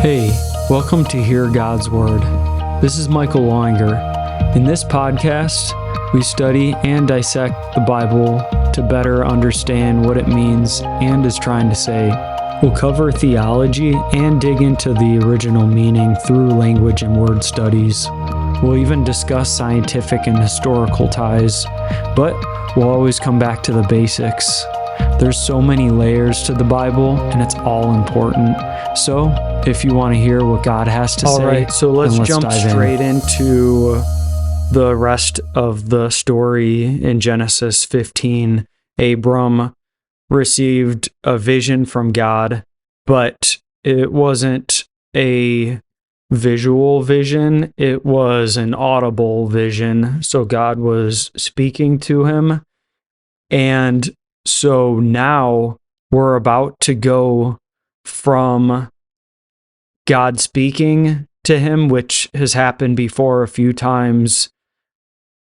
Hey, welcome to Hear God's Word. This is Michael Loinger. In this podcast, we study and dissect the Bible to better understand what it means and is trying to say. We'll cover theology and dig into the original meaning through language and word studies. We'll even discuss scientific and historical ties, but we'll always come back to the basics. There's so many layers to the Bible, and it's all important. So, if you want to hear what God has to say, all right, so let's jump straight into the rest of the story in Genesis 15. Abram received a vision from God, but it wasn't a visual vision, it was an audible vision. So God was speaking to him. And so now we're about to go from God speaking to him, which has happened before a few times.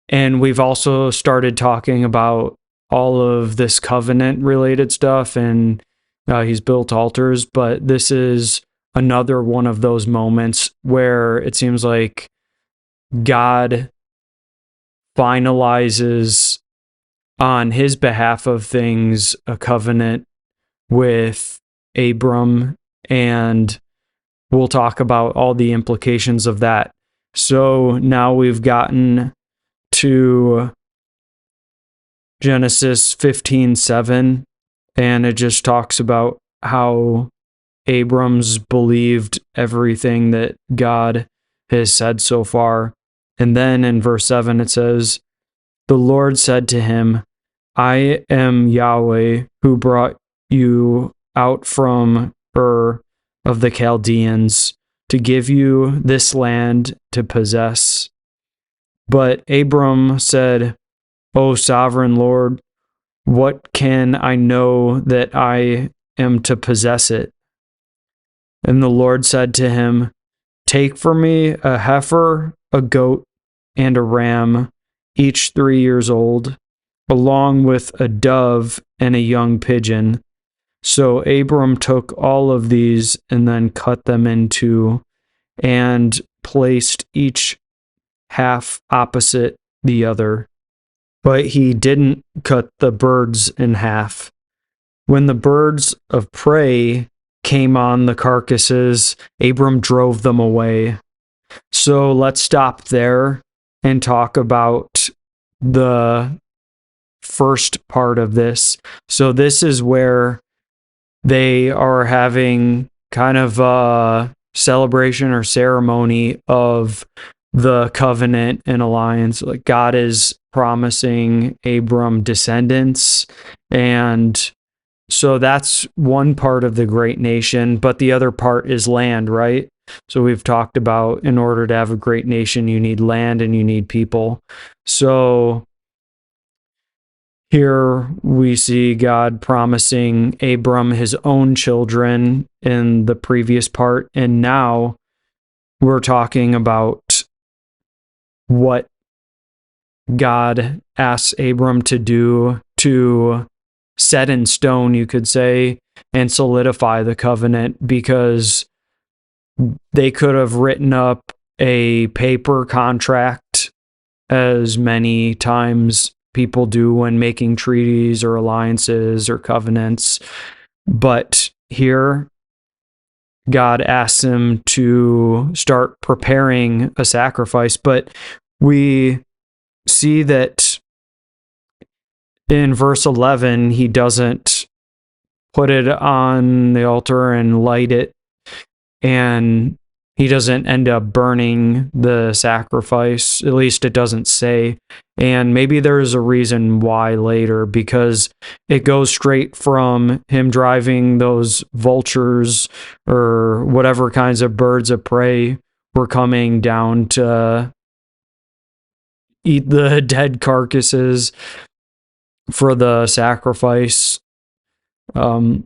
And we've also started talking about all of this covenant related stuff, and he's built altars, but this is another one of those moments where it seems like God finalizes on his behalf of things a covenant with Abram, and we'll talk about all the implications of that. So now we've gotten to Genesis 15:7, and it just talks about how Abram's believed everything that God has said so far. And then in verse 7 it says, "The Lord said to him, I am Yahweh who brought you out from Ur of the Chaldeans to give you this land to possess." But Abram said, "O sovereign Lord, what can I know that I am to possess it?" And the Lord said to him, "Take for me a heifer, a goat, and a ram, each 3 years old, along with a dove and a young pigeon." So Abram took all of these and then cut them in two and placed each half opposite the other. But he didn't cut the birds in half. When the birds of prey came on the carcasses, Abram drove them away. So let's stop there and talk about the first part of this. So this is where they are having kind of a celebration or ceremony of the covenant and alliance. Like God is promising Abram descendants, and so that's one part of the great nation, but the other part is land, right? So we've talked about in order to have a great nation, you need land and you need people. So here we see God promising Abram his own children in the previous part, and now we're talking about what God asks Abram to do to set in stone, you could say, and solidify the covenant, because they could have written up a paper contract, as many times people do when making treaties or alliances or covenants. But here, God asks him to start preparing a sacrifice. But we see that in verse 11, he doesn't put it on the altar and light it, and he doesn't end up burning the sacrifice. At least it doesn't say. And maybe there's a reason why later, because it goes straight from him driving those vultures or whatever kinds of birds of prey were coming down to eat the dead carcasses for the sacrifice.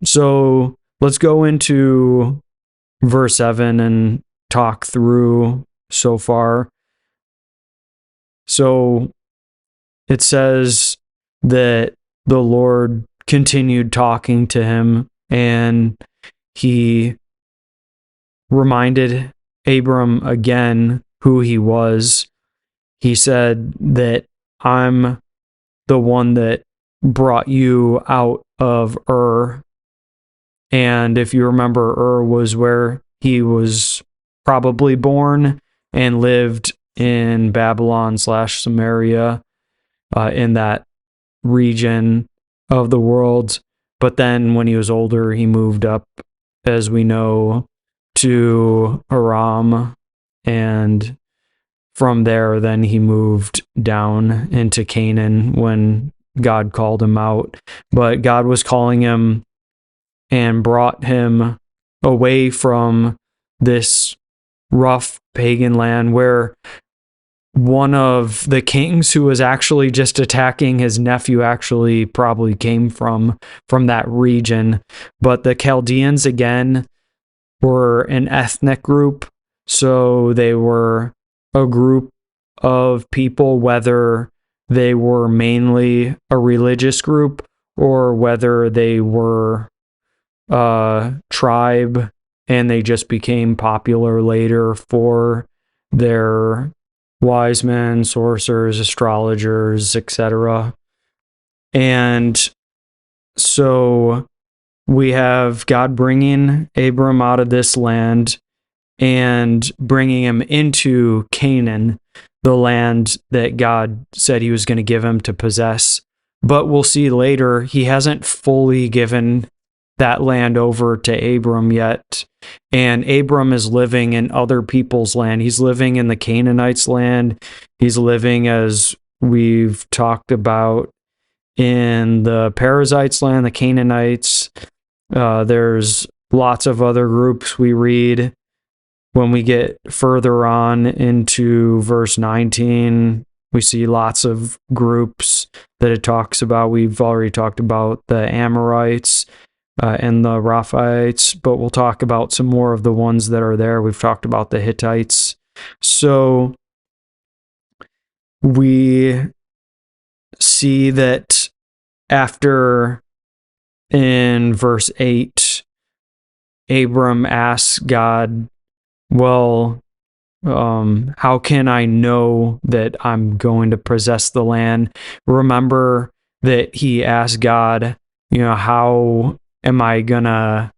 So let's go into verse 7 and talk through so far. So it says that the Lord continued talking to him, and he reminded Abram again who he was. He said that I'm the one that brought you out of Ur. And if you remember, Ur was where he was probably born and lived in Babylon/Samaria, in that region of the world. But then when he was older, he moved up, as we know, to Aram, and from there, then he moved down into Canaan when God called him out. But God was calling him and brought him away from this rough pagan land where one of the kings who was actually just attacking his nephew actually probably came from that region. But the Chaldeans, again, were an ethnic group. So they were a group of people, whether they were mainly a religious group or whether they were a tribe and they just became popular later for their wise men, sorcerers, astrologers, etc. And so we have God bringing Abram out of this land and bringing him into Canaan, the land that God said he was going to give him to possess. But we'll see later, he hasn't fully given that land over to Abram yet. And Abram is living in other people's land. He's living in the Canaanites' land. He's living, as we've talked about, in the Perizzites' land, the Canaanites. There's lots of other groups we read. When we get further on into verse 19, we see lots of groups that it talks about. We've already talked about the Amorites and the Rephaites, but we'll talk about some more of the ones that are there. We've talked about the Hittites. So we see that after, in verse 8, Abram asks God, well, how can I know that I'm going to possess the land? Remember that he asked God, how am I gonna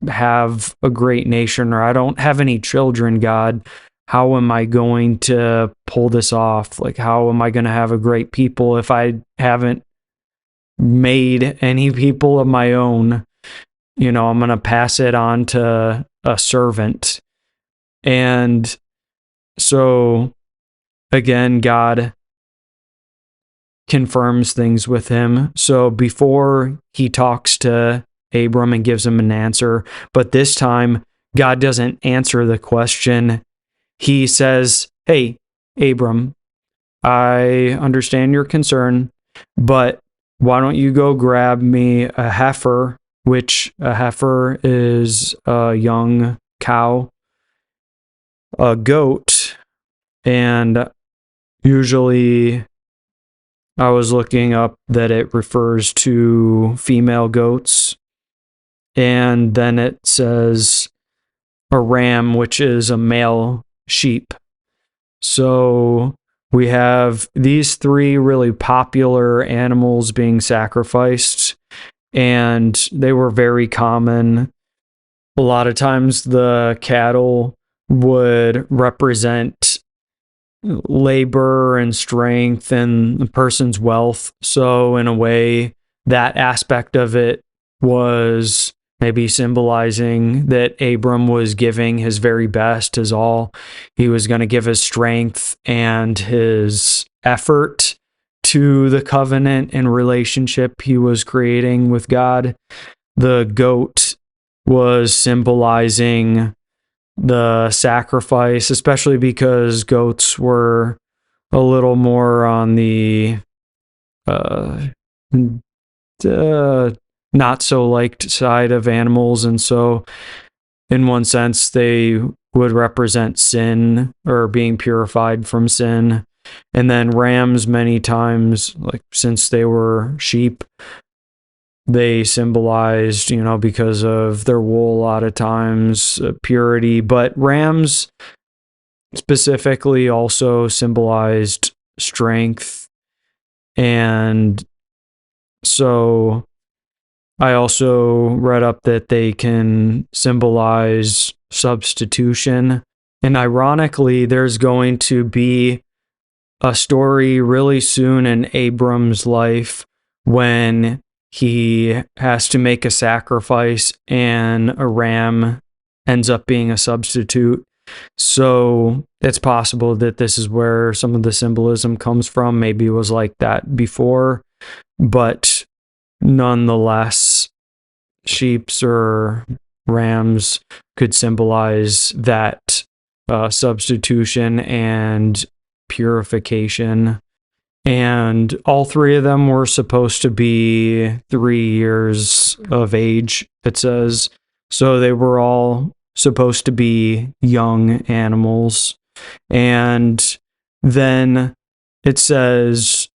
have a great nation? Or I don't have any children, God. How am I going to pull this off? Like, how am I going to have a great people if I haven't made any people of my own? I'm going to pass it on to a servant. And so, again, God confirms things with him. So before he talks to Abram and gives him an answer, but this time God doesn't answer the question. He says, hey, Abram, I understand your concern, but why don't you go grab me a heifer, which a heifer is a young cow, a goat, and usually I was looking up that it refers to female goats, and then it says a ram, which is a male sheep. So we have these three really popular animals being sacrificed, and they were very common. A lot of times the cattle would represent labor and strength and the person's wealth. So in a way, that aspect of it was maybe symbolizing that Abram was giving his very best, his all. He was going to give his strength and his effort to the covenant and relationship he was creating with God. The goat was symbolizing the sacrifice, especially because goats were a little more on the not so liked side of animals, and so in one sense they would represent sin or being purified from sin. And then rams, many times, like since they were sheep, they symbolized, because of their wool a lot of times, purity. But rams specifically also symbolized strength. And so I also read up that they can symbolize substitution. And ironically, there's going to be a story really soon in Abram's life when he has to make a sacrifice and a ram ends up being a substitute. So it's possible that this is where some of the symbolism comes from. Maybe it was like that before, but nonetheless, sheeps or rams could symbolize that substitution and purification. And all three of them were supposed to be 3 years of age, it says. So they were all supposed to be young animals. And then it says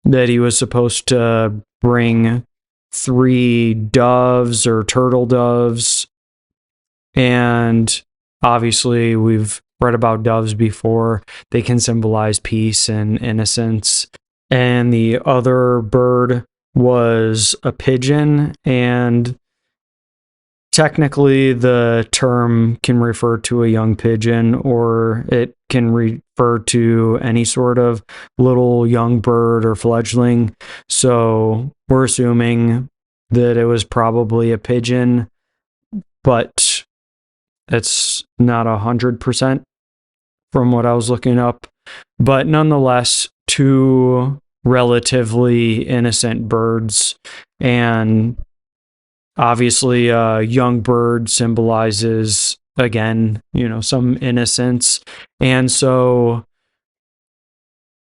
that he was supposed to bring 3 doves or turtle doves. And obviously, we've read about doves before. They can symbolize peace and innocence. And the other bird was a pigeon. And technically, the term can refer to a young pigeon, or it can refer to any sort of little young bird or fledgling. So we're assuming that it was probably a pigeon, but it's not 100% from what I was looking up. But nonetheless, 2 relatively innocent birds. And obviously, a young bird symbolizes, again, some innocence. And so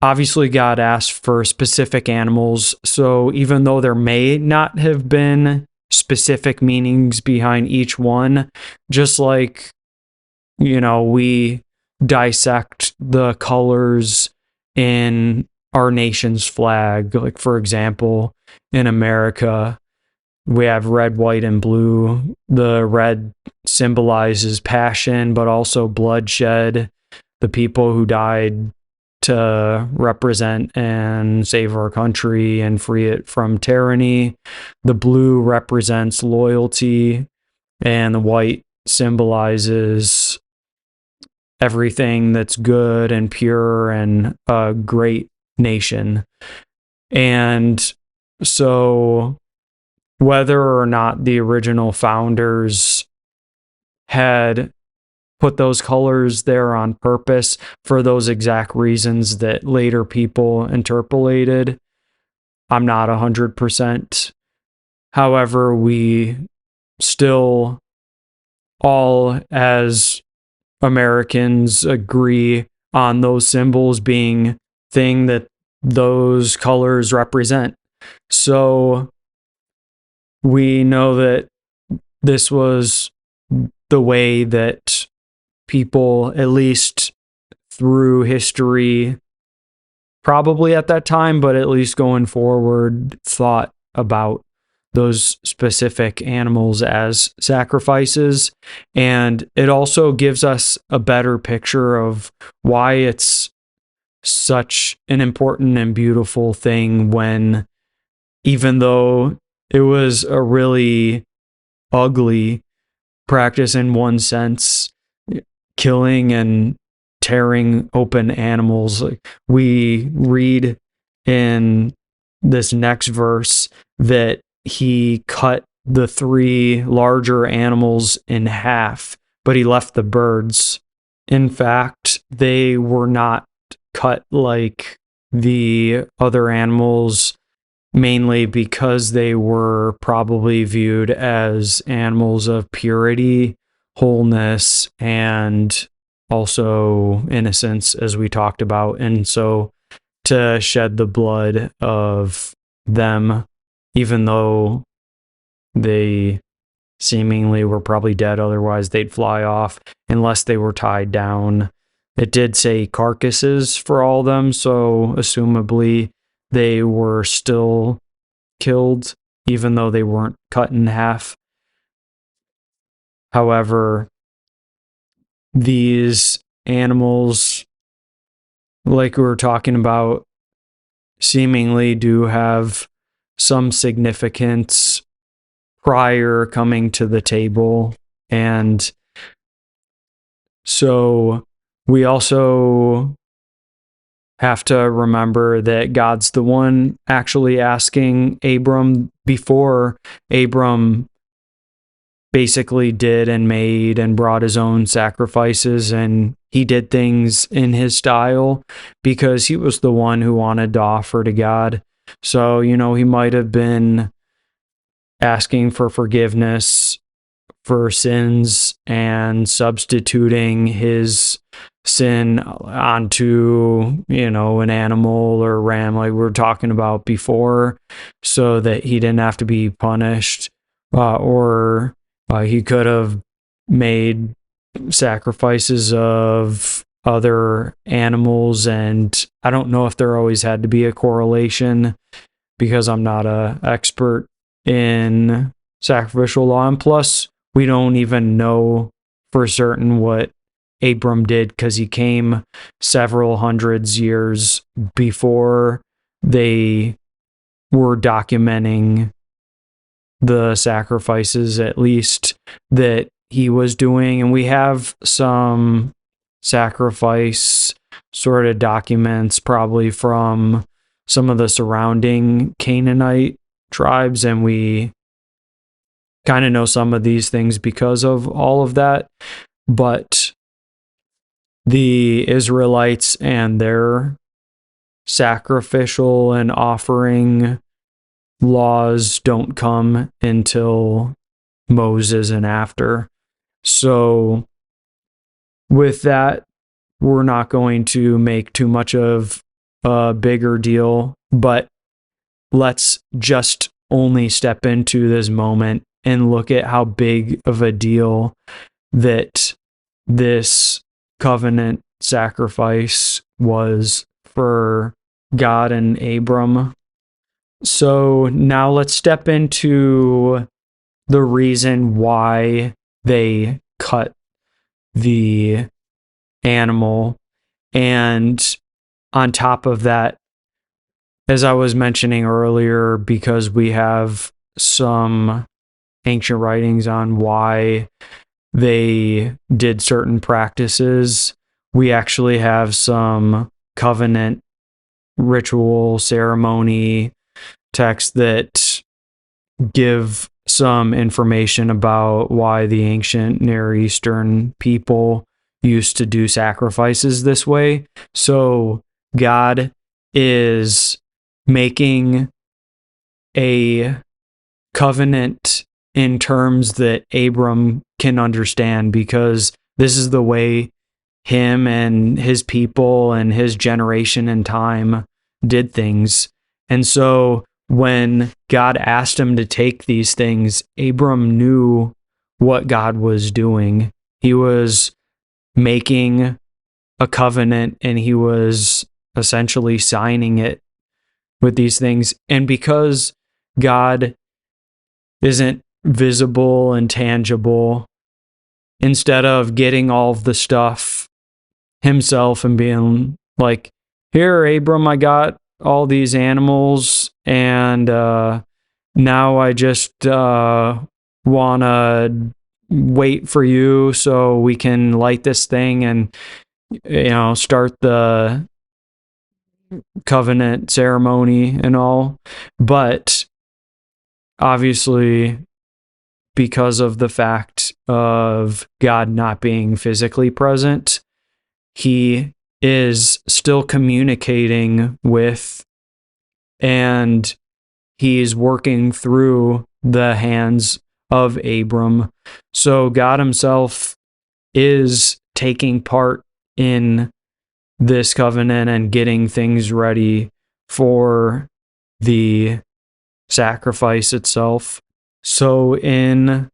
obviously, God asked for specific animals. So even though there may not have been specific meanings behind each one, just like, we dissect the colors in our nation's flag. Like, for example, in America, we have red, white, and blue. The red symbolizes passion, but also bloodshed. The people who died to represent and save our country and free it from tyranny. The blue represents loyalty, and the white symbolizes everything that's good and pure and a great nation. And so whether or not the original founders had put those colors there on purpose for those exact reasons that later people interpolated, I'm not 100%. However, we still all, as Americans, agree on those symbols being thing that those colors represent. So we know that this was the way that people, at least through history, probably at that time, but at least going forward, thought about those specific animals as sacrifices. And it also gives us a better picture of why it's such an important and beautiful thing when, even though it was a really ugly practice in one sense, killing and tearing open animals. We read in this next verse that he cut the 3 larger animals in half, but he left the birds. In fact, they were not cut like the other animals, mainly because they were probably viewed as animals of purity, wholeness, and also innocence, as we talked about. And so to shed the blood of them, even though they seemingly were probably dead, otherwise they'd fly off unless they were tied down. It did say carcasses for all of them, so assumably they were still killed. even though they weren't cut in half. However, these animals, like we were talking about, seemingly do have some significance prior coming to the table. And so we also have to remember that God's the one actually asking Abram before Abram basically did and made and brought his own sacrifices, and he did things in his style because he was the one who wanted to offer to God. So, he might have been asking for forgiveness for sins and substituting his sin onto, an animal or ram like we were talking about before, so that he didn't have to be punished, or he could have made sacrifices of other animals. And I don't know if there always had to be a correlation, because I'm not an expert in sacrificial law. And plus, we don't even know for certain what Abram did, because he came several hundreds years before they were documenting the sacrifices, at least, that he was doing. And we have some sacrifice sort of documents probably from some of the surrounding Canaanite tribes, and we kind of know some of these things because of all of that. But the Israelites and their sacrificial and offering laws don't come until Moses and after. So with that, we're not going to make too much of a bigger deal, but let's just only step into this moment and look at how big of a deal that this covenant sacrifice was for God and Abram. So now let's step into the reason why they cut the animal. And on top of that, as I was mentioning earlier, because we have some ancient writings on why they did certain practices, we actually have some covenant ritual ceremony texts that give some information about why the ancient Near Eastern people used to do sacrifices this way. So God is making a covenant in terms that Abram can understand, because this is the way him and his people and his generation and time did things. And so when God asked him to take these things, Abram knew what God was doing. He was making a covenant, and he was essentially signing it with these things. And because God isn't visible and tangible, instead of getting all of the stuff himself and being like, here, Abram, I got all these animals, and now I just want to wait for you so we can light this thing and start the covenant ceremony and all. But obviously, because of the fact of God not being physically present, he is still communicating with, and he's working through the hands of Abram. So God himself is taking part in this covenant and getting things ready for the sacrifice itself. So in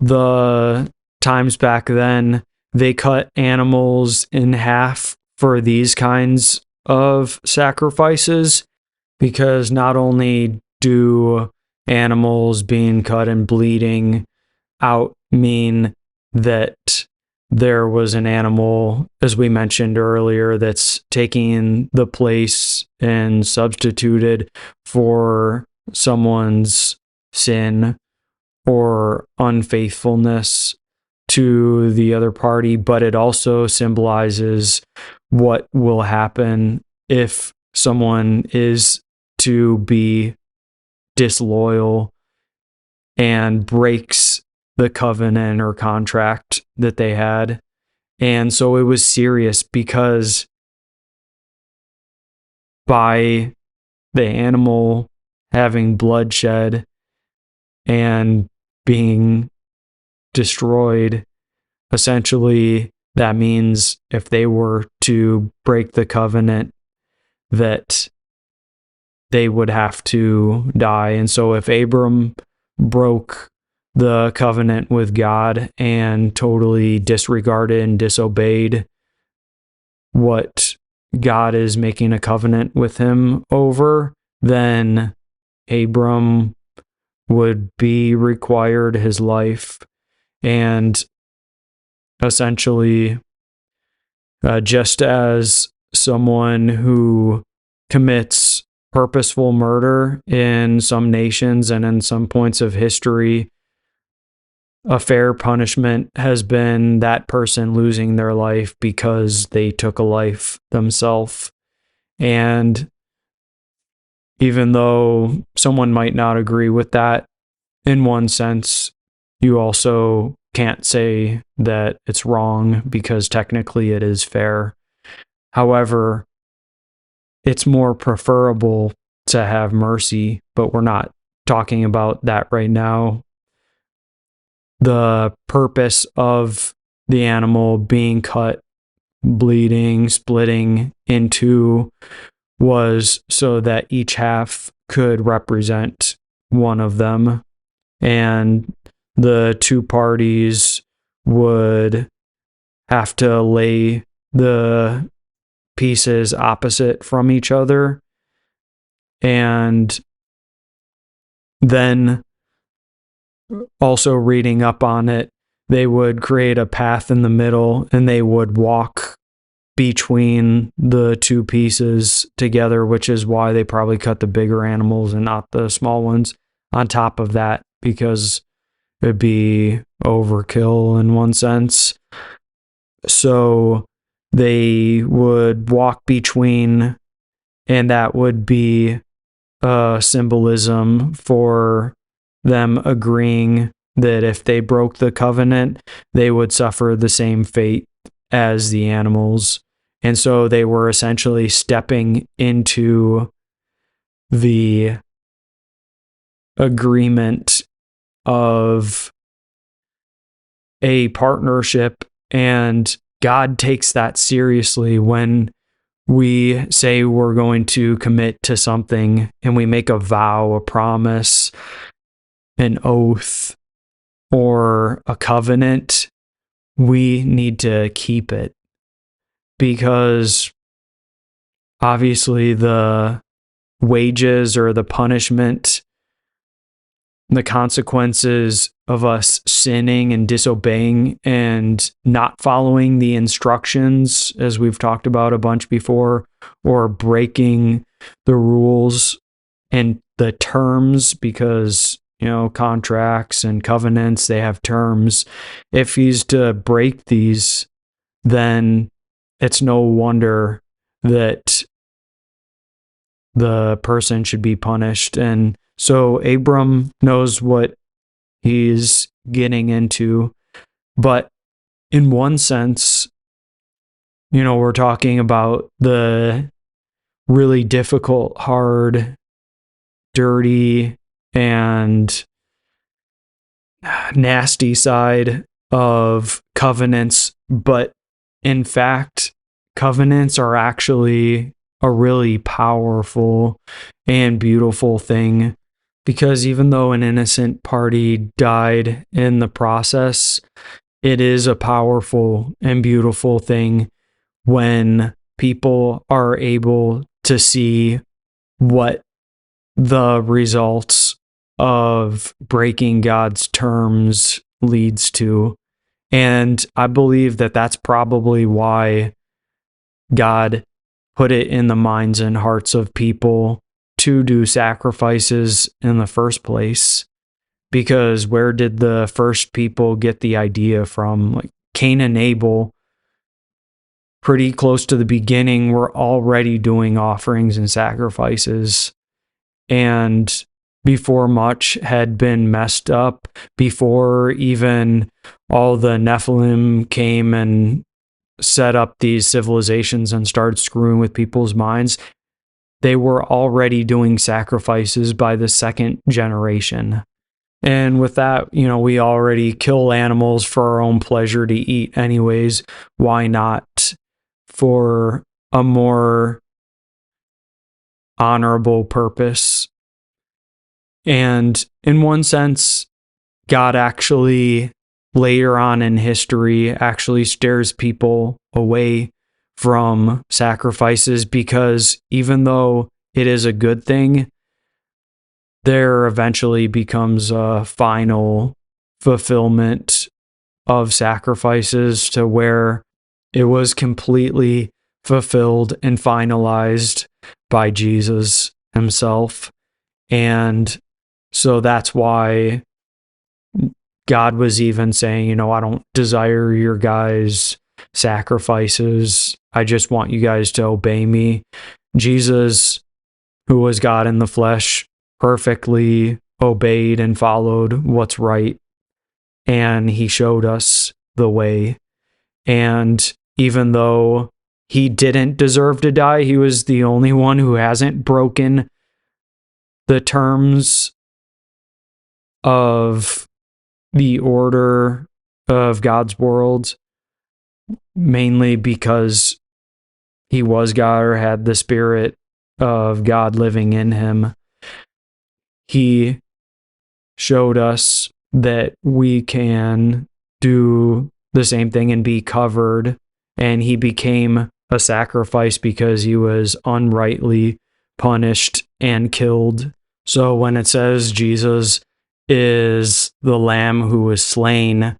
the times back then, they cut animals in half for these kinds of sacrifices, because not only do animals being cut and bleeding out mean that there was an animal, as we mentioned earlier, that's taking the place and substituted for someone's sin or unfaithfulness to the other party, but it also symbolizes what will happen if someone is to be disloyal and breaks the covenant or contract that they had. And so it was serious because by the animal having bloodshed and being destroyed, essentially that means if they were to break the covenant, that they would have to die. And so if Abram broke the covenant with God and totally disregarded and disobeyed what God is making a covenant with him over, then Abram would be required his life. And essentially, just as someone who commits purposeful murder in some nations and in some points of history, a fair punishment has been that person losing their life because they took a life themselves. And even though someone might not agree with that, in one sense, you also can't say that it's wrong because technically it is fair. However, it's more preferable to have mercy, but we're not talking about that right now. The purpose of the animal being cut, bleeding, splitting in two was so that each half could represent one of them, and the two parties would have to lay the pieces opposite from each other, and then also reading up on it, they would create a path in the middle and they would walk between the two pieces together, which is why they probably cut the bigger animals and not the small ones on top of that, because it'd be overkill in one sense. So they would walk between, and that would be a symbolism for them agreeing that if they broke the covenant, they would suffer the same fate as the animals. And so they were essentially stepping into the agreement of a partnership, and God takes that seriously when we say we're going to commit to something and we make a vow, a promise, an oath, or a covenant. We need to keep it, because obviously the wages or the punishment, the consequences of us sinning and disobeying and not following the instructions, as we've talked about a bunch before, or breaking the rules and the terms, because contracts and covenants, they have terms. If he's to break these, then it's no wonder that the person should be punished. And so Abram knows what he's getting into. But in one sense, we're talking about the really difficult, hard, dirty, and nasty side of covenants. But in fact, covenants are actually a really powerful and beautiful thing, because even though an innocent party died in the process, it is a powerful and beautiful thing when people are able to see what the results of breaking God's terms leads to. And I believe that that's probably why God put it in the minds and hearts of people to do sacrifices in the first place. Because where did the first people get the idea from? Like Cain and Abel, pretty close to the beginning, were already doing offerings and sacrifices. And before much had been messed up, before even all the Nephilim came and set up these civilizations and started screwing with people's minds, they were already doing sacrifices by the second generation. And with that, we already kill animals for our own pleasure to eat anyways. Why not for a more honorable purpose? And in one sense, God actually, later on in history, actually steers people away from sacrifices, because even though it is a good thing, there eventually becomes a final fulfillment of sacrifices to where it was completely fulfilled and finalized by Jesus himself. And so that's why God was even saying, I don't desire your guys' sacrifices. I just want you guys to obey me. Jesus, who was God in the flesh, perfectly obeyed and followed what's right. And he showed us the way. And even though he didn't deserve to die, he was the only one who hasn't broken the terms of the order of God's world, mainly because he was God or had the Spirit of God living in him. He showed us that we can do the same thing and be covered, and he became a sacrifice because he was unrightly punished and killed. So when it says Jesus is the Lamb who was slain,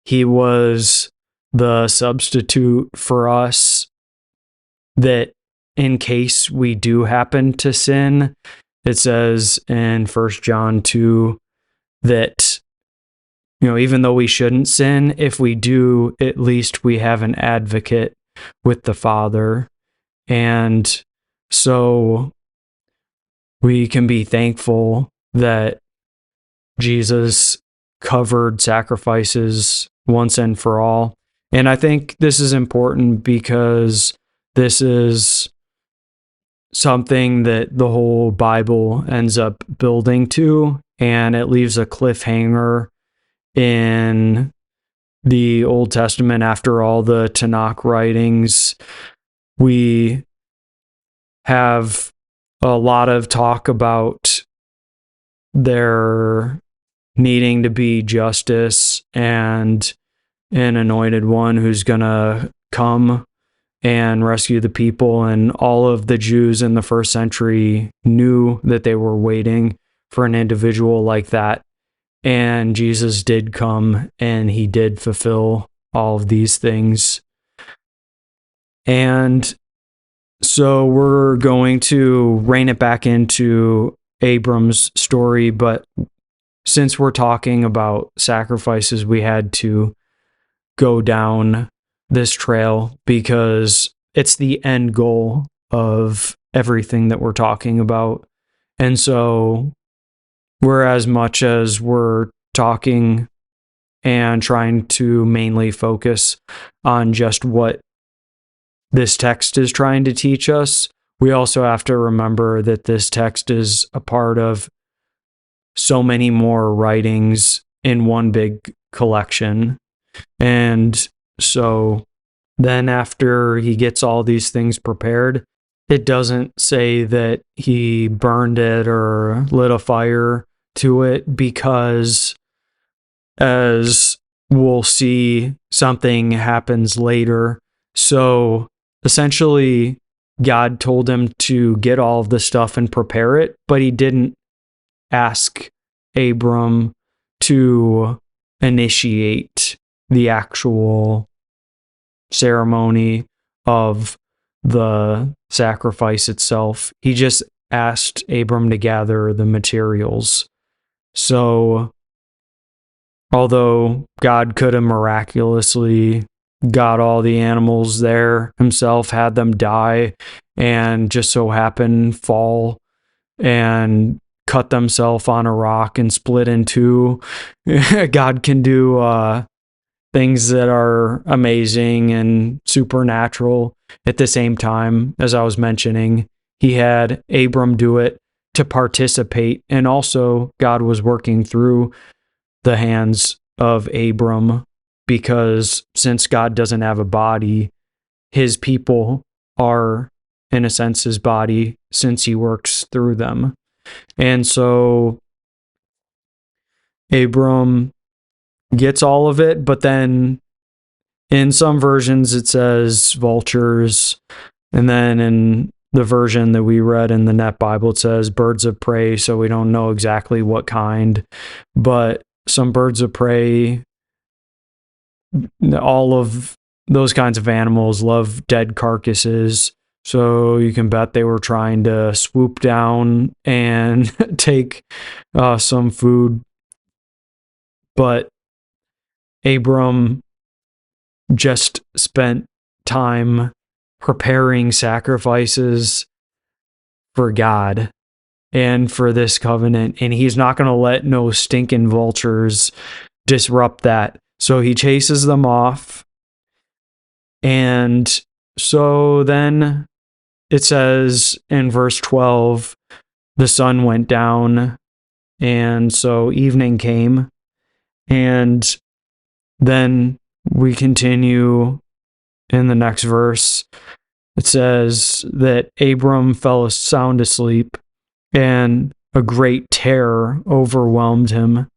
he was the substitute for us, that in case we do happen to sin, it says in 1 John 2 that, even though we shouldn't sin, if we do, at least we have an advocate with the Father. And so we can be thankful that Jesus covered sacrifices once and for all. And I think this is important because this is something that the whole Bible ends up building to, and it leaves a cliffhanger in the Old Testament. After all the Tanakh writings, we have a lot of talk about there needing to be justice and an anointed one who's going to come and rescue the people. And all of the Jews in the first century knew that they were waiting for an individual like that. And Jesus did come, and he did fulfill all of these things. And so we're going to rein it back into Abram's story, but since we're talking about sacrifices, we had to go down this trail because it's the end goal of everything that we're talking about. And so as much as we're talking and trying to mainly focus on just what this text is trying to teach us, we also have to remember that this text is a part of so many more writings in one big collection. And so then after he gets all these things prepared, it doesn't say that he burned it or lit a fire to it, because as we'll see, something happens later. So essentially, God told him to get all of the stuff and prepare it, but he didn't ask Abram to initiate the actual ceremony of the sacrifice itself. He just asked Abram to gather the materials. So, although God could have miraculously got all the animals there himself, had them die, and just so happen fall and cut themselves on a rock and split in two. God can do things that are amazing and supernatural at the same time. As I was mentioning, he had Abram do it to participate, and also God was working through the hands of Abram, because since God doesn't have a body, his people are, in a sense, his body, since he works through them. And so Abram gets all of it, but then in some versions it says vultures, and then in the version that we read in the Net Bible it says birds of prey, so we don't know exactly what kind, but some birds of prey, all of those kinds of animals love dead carcasses. So you can bet they were trying to swoop down and take some food. But Abram just spent time preparing sacrifices for God and for this covenant, and he's not going to let no stinking vultures disrupt that. So he chases them off. And so then it says in verse 12, the sun went down, and so evening came. And then we continue in the next verse. It says that Abram fell sound asleep, and a great terror overwhelmed him.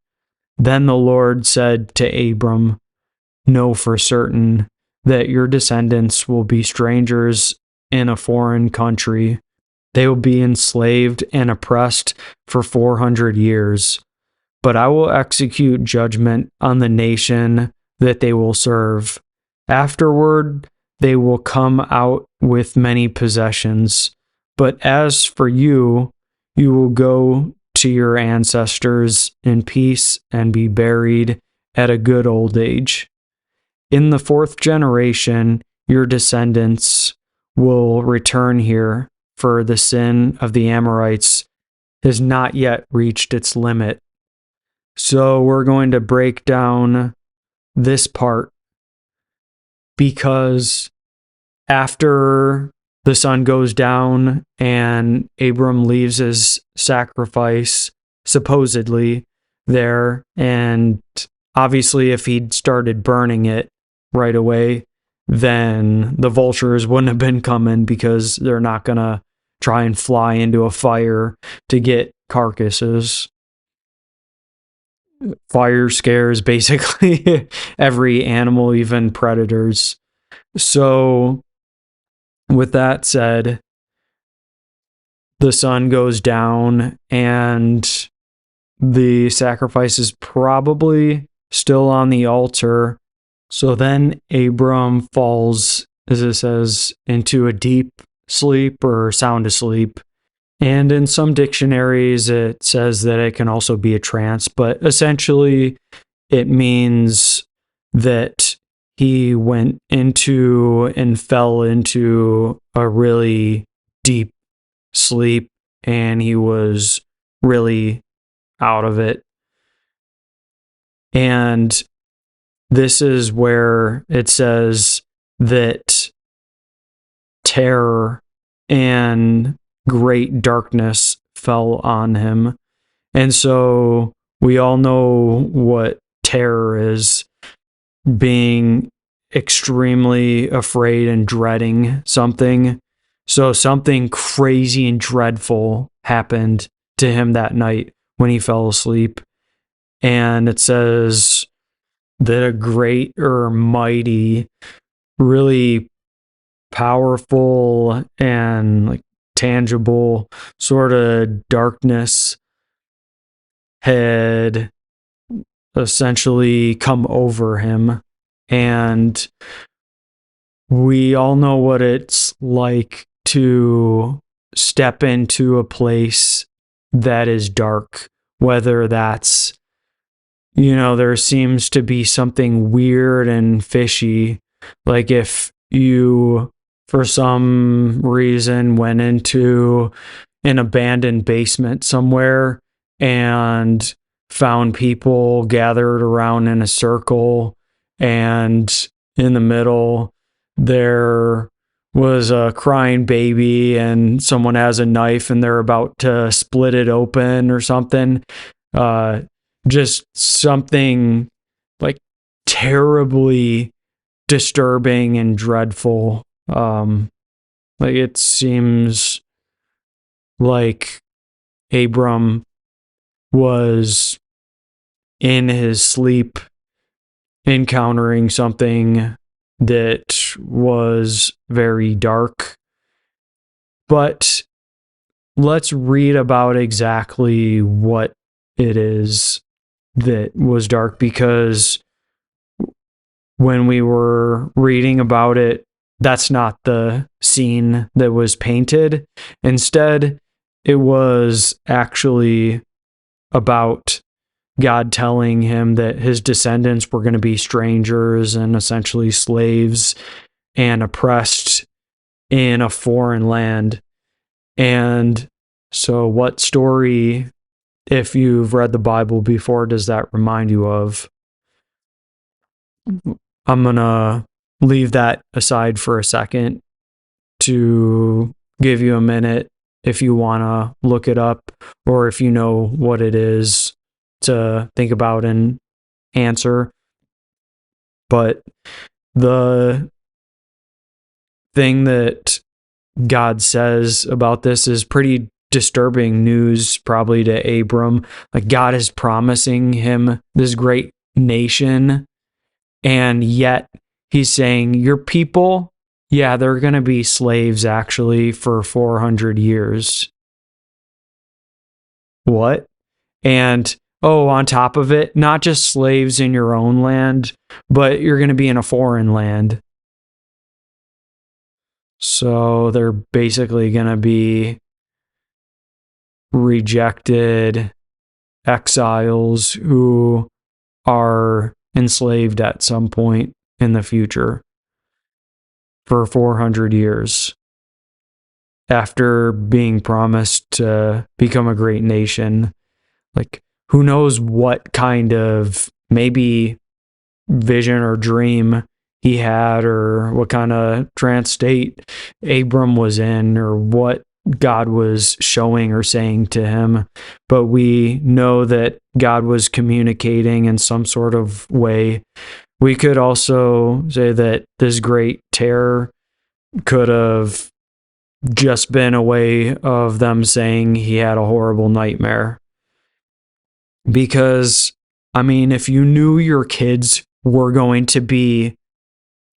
Then the Lord said to Abram, "Know for certain that your descendants will be strangers in a foreign country. They will be enslaved and oppressed for 400 years. But I will execute judgment on the nation that they will serve. Afterward, they will come out with many possessions. But as for you, you will go to your ancestors in peace and be buried at a good old age. In the 4th generation, your descendants will return here, for the sin of the Amorites has not yet reached its limit." So we're going to break down this part, because after the sun goes down and Abram leaves his sacrifice supposedly there, and obviously if he'd started burning it right away, then the vultures wouldn't have been coming, because they're not going to try and fly into a fire to get carcasses. Fire scares basically every animal, even predators. So, with that said, the sun goes down and the sacrifice is probably still on the altar. So then Abram falls, as it says, into a deep sleep or sound asleep. And in some dictionaries, it says that it can also be a trance, but essentially it means that he went into and fell into a really deep sleep, and he was really out of it. And this is where it says that terror and great darkness fell on him. And so we all know what terror is: being extremely afraid and dreading something. So something crazy and dreadful happened to him that night when he fell asleep. And it says that a great or mighty, really powerful and like tangible sort of darkness had essentially come over him. And we all know what it's like to step into a place that is dark, whether that's, there seems to be something weird and fishy. Like if you, for some reason, went into an abandoned basement somewhere and found people gathered around in a circle, and in the middle there was a crying baby and someone has a knife and they're about to split it open or something. Just something like terribly disturbing and dreadful. Like it seems like Abram was in his sleep encountering something that was very dark. But let's read about exactly what it is that was dark, because when we were reading about it, that's not the scene that was painted. Instead, it was actually about God telling him that his descendants were going to be strangers and essentially slaves and oppressed in a foreign land. And so what story, if you've read the Bible before, does that remind you of? I'm going to leave that aside for a second to give you a minute if you want to look it up, or if you know what it is, to think about and answer. But the thing that God says about this is pretty disturbing news, probably to Abram. Like, God is promising him this great nation, and yet he's saying, your people, yeah, they're going to be slaves actually for 400 years. What? And on top of it, not just slaves in your own land, but you're going to be in a foreign land. So they're basically going to be rejected exiles who are enslaved at some point in the future for 400 years after being promised to become a great nation. Like, who knows what kind of maybe vision or dream he had, or what kind of trance state Abram was in, or what God was showing or saying to him. But we know that God was communicating in some sort of way. We could also say that this great terror could have just been a way of them saying he had a horrible nightmare. Because, I mean, if you knew your kids were going to be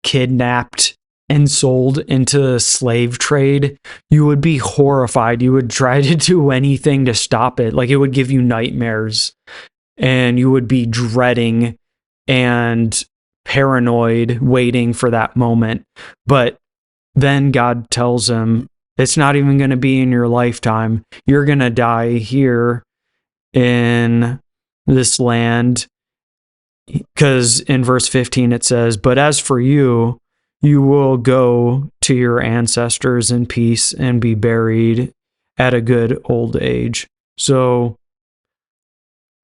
kidnapped and sold into the slave trade, you would be horrified. You would try to do anything to stop it. Like, it would give you nightmares, and you would be dreading and paranoid, waiting for that moment. But then God tells him, it's not even going to be in your lifetime. You're going to die here in this land, because in verse 15 it says, but as for you, you will go to your ancestors in peace and be buried at a good old age. So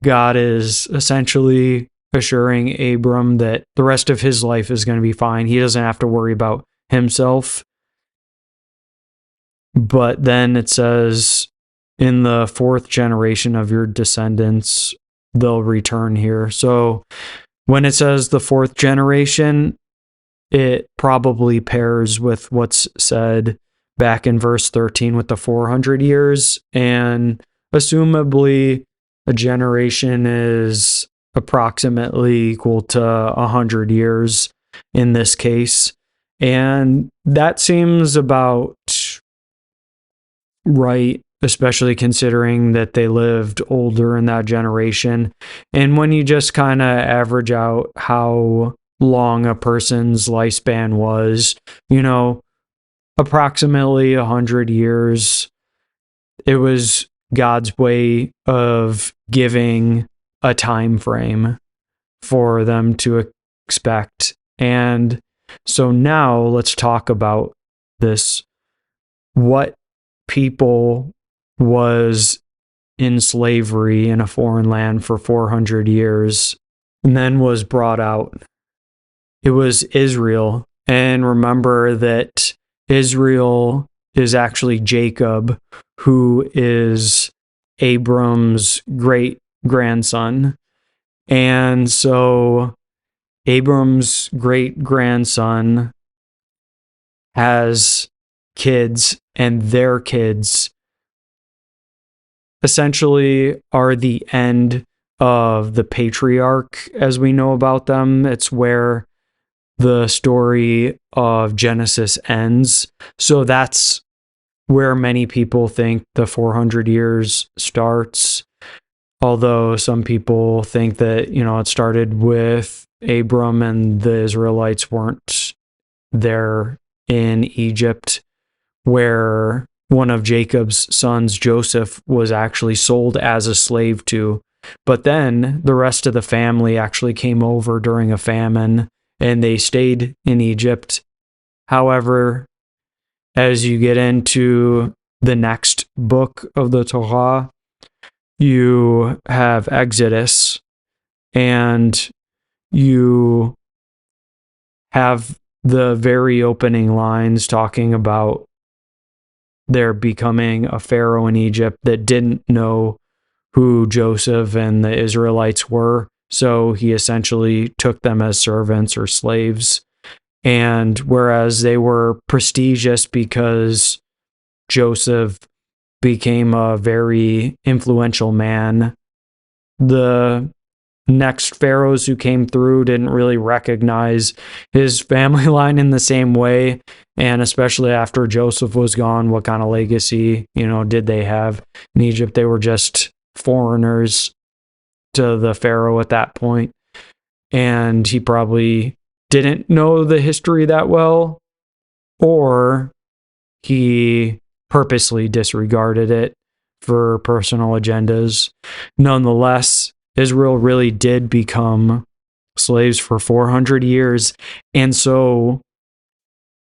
God is essentially assuring Abram that the rest of his life is going to be fine. He doesn't have to worry about himself. But then it says, in the fourth generation of your descendants, they'll return here. So when it says the fourth generation, it probably pairs with what's said back in verse 13 with the 400 years. And assumably, a generation is approximately equal to 100 years in this case. And that seems about right especially considering that they lived older in that generation. And when you just kind of average out how long a person's lifespan was, approximately 100 years, it was God's way of giving a time frame for them to expect. And so now let's talk about this. What people was in slavery in a foreign land for 400 years and then was brought out? It was Israel. And remember that Israel is actually Jacob, who is Abram's great grandson. And so Abram's great grandson has kids, and their kids essentially are the end of the patriarch as we know about them. It's where the story of Genesis ends. So that's where many people think the 400 years starts. Although some people think that, it started with Abram and the Israelites weren't there in Egypt, where one of Jacob's sons, Joseph, was actually sold as a slave to. But then the rest of the family actually came over during a famine and they stayed in Egypt. However, as you get into the next book of the Torah, you have Exodus, and you have the very opening lines talking about there becoming a pharaoh in Egypt that didn't know who Joseph and the Israelites were. So he essentially took them as servants or slaves. And whereas they were prestigious because Joseph became a very influential man, the next pharaohs who came through didn't really recognize his family line in the same way. And especially after Joseph was gone, what kind of legacy, did they have in Egypt? They were just foreigners to the pharaoh at that point. And he probably didn't know the history that well, or he purposely disregarded it for personal agendas. Nonetheless, Israel really did become slaves for 400 years. And so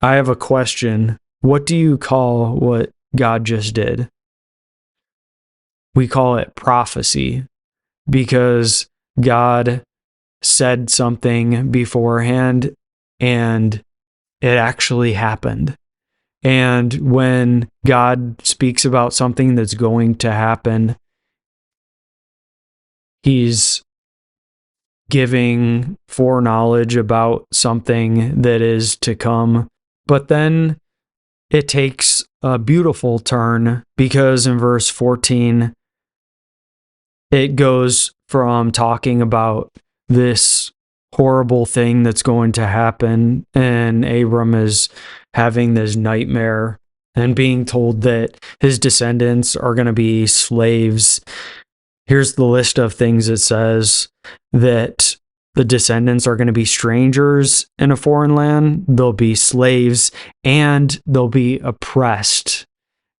I have a question. What do you call what God just did? We call it prophecy, because God said something beforehand and it actually happened. And when God speaks about something that's going to happen, he's giving foreknowledge about something that is to come. But then it takes a beautiful turn, because in verse 14, it goes from talking about this horrible thing that's going to happen, and Abram is having this nightmare and being told that his descendants are going to be slaves. Here's the list of things it says: that the descendants are going to be strangers in a foreign land, they'll be slaves, and they'll be oppressed.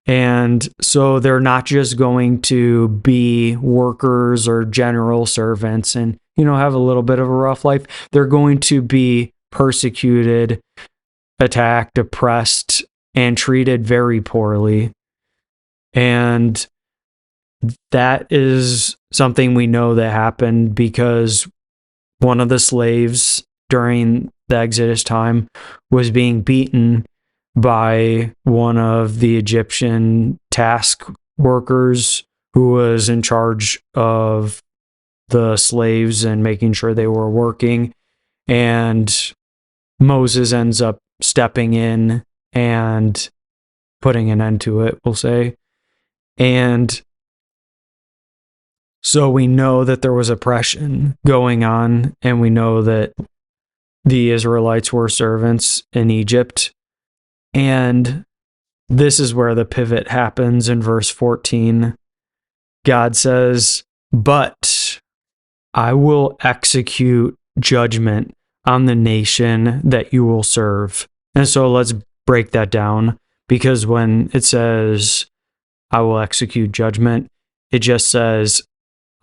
And so they're not just going to be workers or general servants and, have a little bit of a rough life. They're going to be persecuted, attacked, oppressed, and treated very poorly. And that is something we know that happened because one of the slaves during the Exodus time was being beaten by one of the Egyptian task workers who was in charge of the slaves and making sure they were working. And Moses ends up stepping in and putting an end to it, we'll say. And so we know that there was oppression going on, and we know that the Israelites were servants in Egypt. And this is where the pivot happens in verse 14. God says, "But I will execute judgment on the nation that you will serve." And so let's break that down, because when it says, "I will execute judgment," it just says,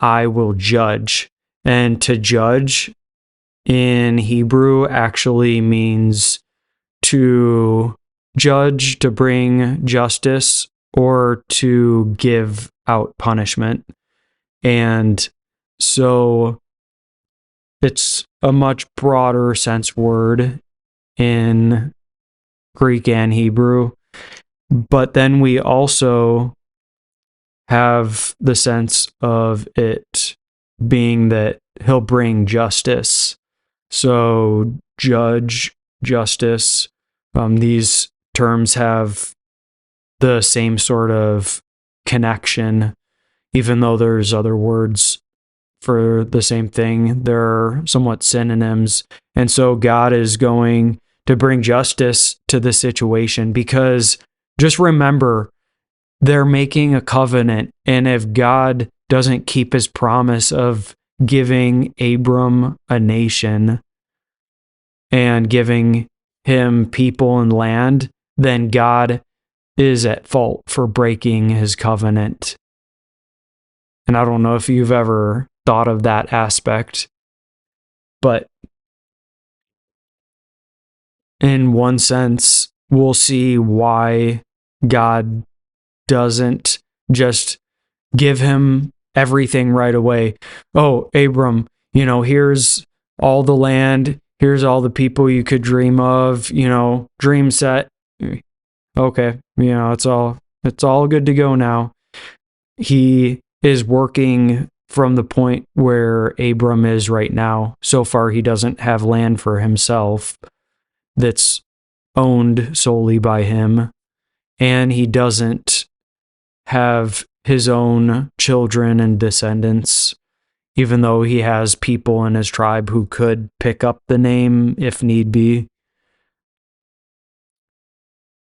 "I will judge." And to judge in Hebrew actually means to judge, to bring justice, or to give out punishment. And so it's a much broader sense word in Greek and Hebrew. But then we also have the sense of it being that he'll bring justice. So judge, justice, these terms have the same sort of connection, even though there's other words for the same thing. They're somewhat synonyms. And so God is going to bring justice to the situation, because just remember, they're making a covenant. And if God doesn't keep his promise of giving Abram a nation and giving him people and land, then God is at fault for breaking his covenant. And I don't know if you've ever thought of that aspect, but in one sense, we'll see why God doesn't just give him everything right away. "Oh, Abram, here's all the land, here's all the people you could dream of, dream set. Okay, it's all good to go now." He is working from the point where Abram is right now. So far, he doesn't have land for himself that's owned solely by him, and he doesn't have his own children and descendants, even though he has people in his tribe who could pick up the name if need be.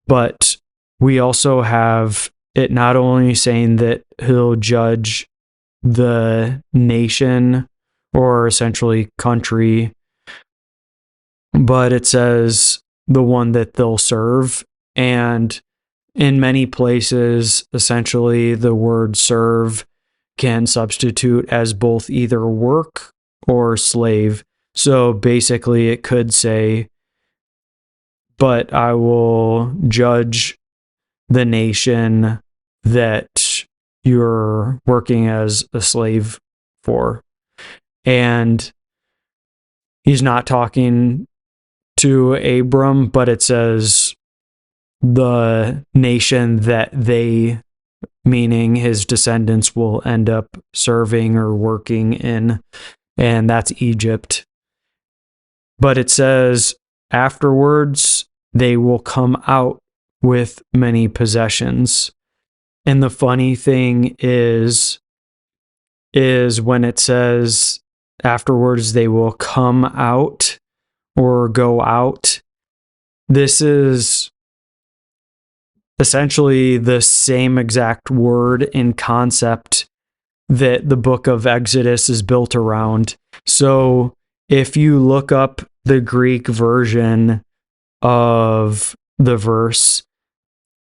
But we also have it not only saying that he'll judge the nation, or essentially country, but it says the one that they'll serve. And in many places, essentially, the word serve can substitute as both either work or slave. So basically, it could say, "But I will judge the nation that you're working as a slave for." And he's not talking to Abram, but it says the nation that they, meaning his descendants, will end up serving or working in, and that's Egypt. But it says afterwards they will come out with many possessions. And the funny thing is when it says afterwards they will come out or go out, this is essentially the same exact word in concept that the book of Exodus is built around. So if you look up the Greek version of the verse,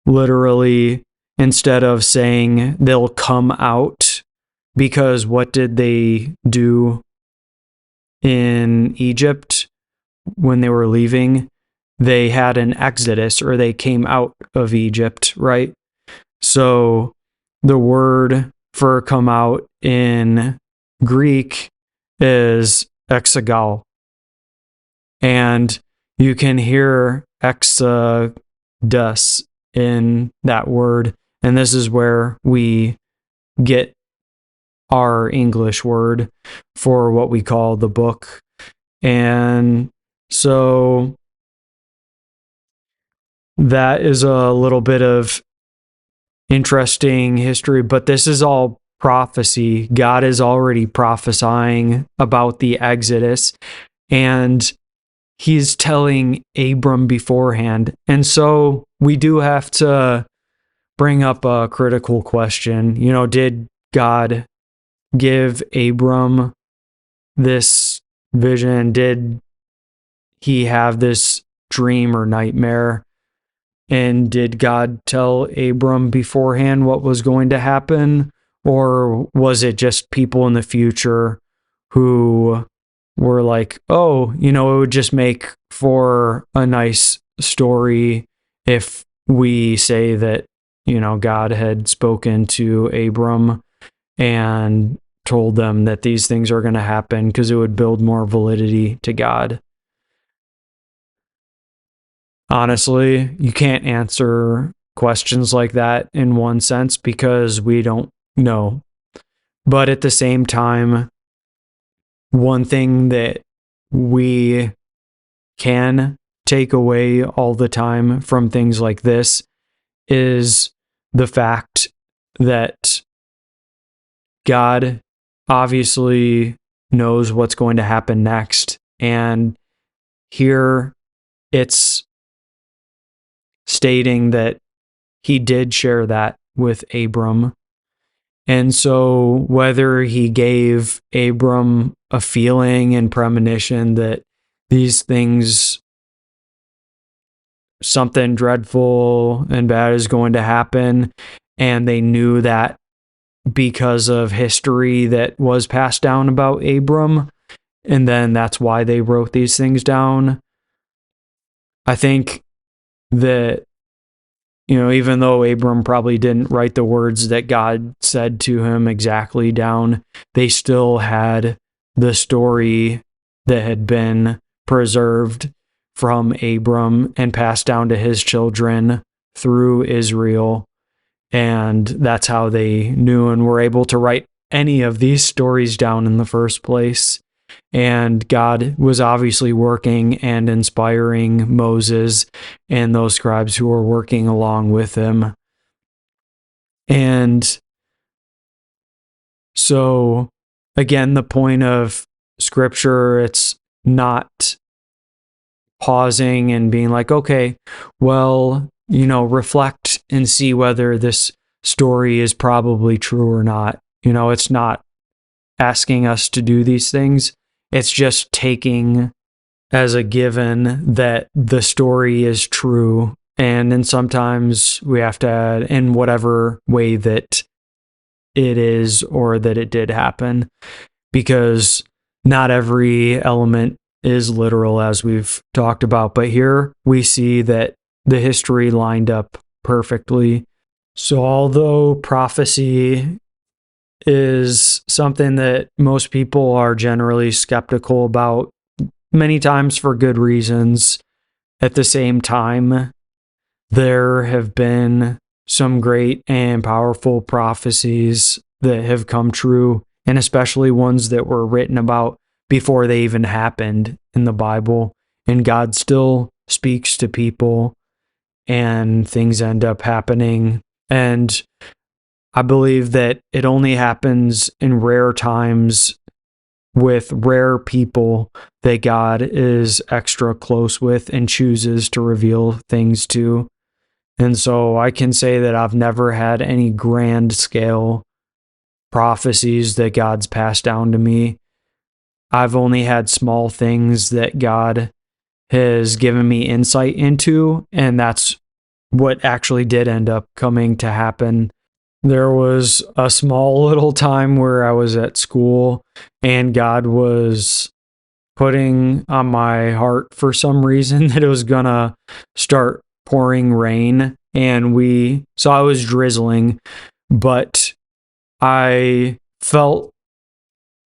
literally, instead of saying they'll come out, because what did they do in Egypt when they were leaving? They had an exodus, or they came out of Egypt, right? So the word for come out in Greek is exagal. And you can hear exodus in that word. And this is where we get our English word for what we call the book. And so that is a little bit of interesting history, but this is all prophecy. God is already prophesying about the Exodus, and he's telling Abram beforehand. And so we do have to bring up a critical question. Did God give Abram this vision? Did he have this dream or nightmare? And did God tell Abram beforehand what was going to happen? Or was it just people in the future who were like, oh, it would just make for a nice story if we say that, God had spoken to Abram and told them that these things are going to happen, because it would build more validity to God. Honestly, you can't answer questions like that in one sense because we don't know. But at the same time, one thing that we can take away all the time from things like this is the fact that God obviously knows what's going to happen next. And here it's stating that he did share that with Abram. And so whether he gave Abram a feeling and premonition that these things, something dreadful and bad is going to happen, and they knew that because of history that was passed down about Abram, and then that's why they wrote these things down. I think that, even though Abram probably didn't write the words that God said to him exactly down, they still had the story that had been preserved from Abram and passed down to his children through Israel. And that's how they knew and were able to write any of these stories down in the first place. And God was obviously working and inspiring Moses and those scribes who were working along with him. And so, again, the point of Scripture, it's not pausing and being like, okay, well, reflect and see whether this story is probably true or not. It's not asking us to do these things. It's just taking as a given that the story is true. And then sometimes we have to add in whatever way that it is or that it did happen, because not every element is literal, as we've talked about. But here we see that the history lined up perfectly. So although prophecy is something that most people are generally skeptical about, many times for good reasons, at the same time, there have been some great and powerful prophecies that have come true, and especially ones that were written about before they even happened in the Bible. And God still speaks to people, and things end up happening. And I believe that it only happens in rare times with rare people that God is extra close with and chooses to reveal things to. And so I can say that I've never had any grand scale prophecies that God's passed down to me. I've only had small things that God has given me insight into, and that's what actually did end up coming to happen. There was a small little time where I was at school and God was putting on my heart for some reason that it was gonna start pouring rain, and so I was drizzling, but I felt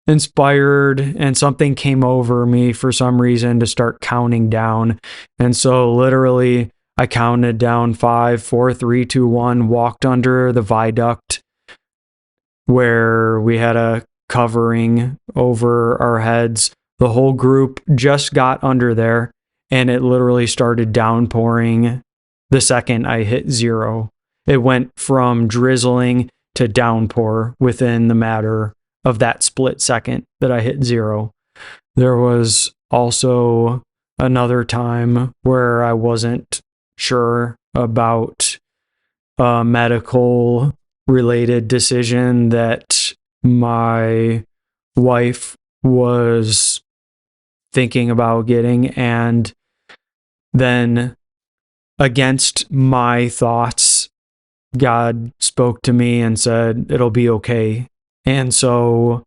inspired and something came over me for some reason to start counting down. And so literally I counted down 5, 4, 3, 2, 1, walked under the viaduct where we had a covering over our heads. The whole group just got under there, and it literally started downpouring the second I hit 0. It went from drizzling to downpour within the matter of that split second that I hit 0. There was also another time where I wasn't sure about a medical related decision that my wife was thinking about getting, and then against my thoughts, God spoke to me and said, it'll be okay. And so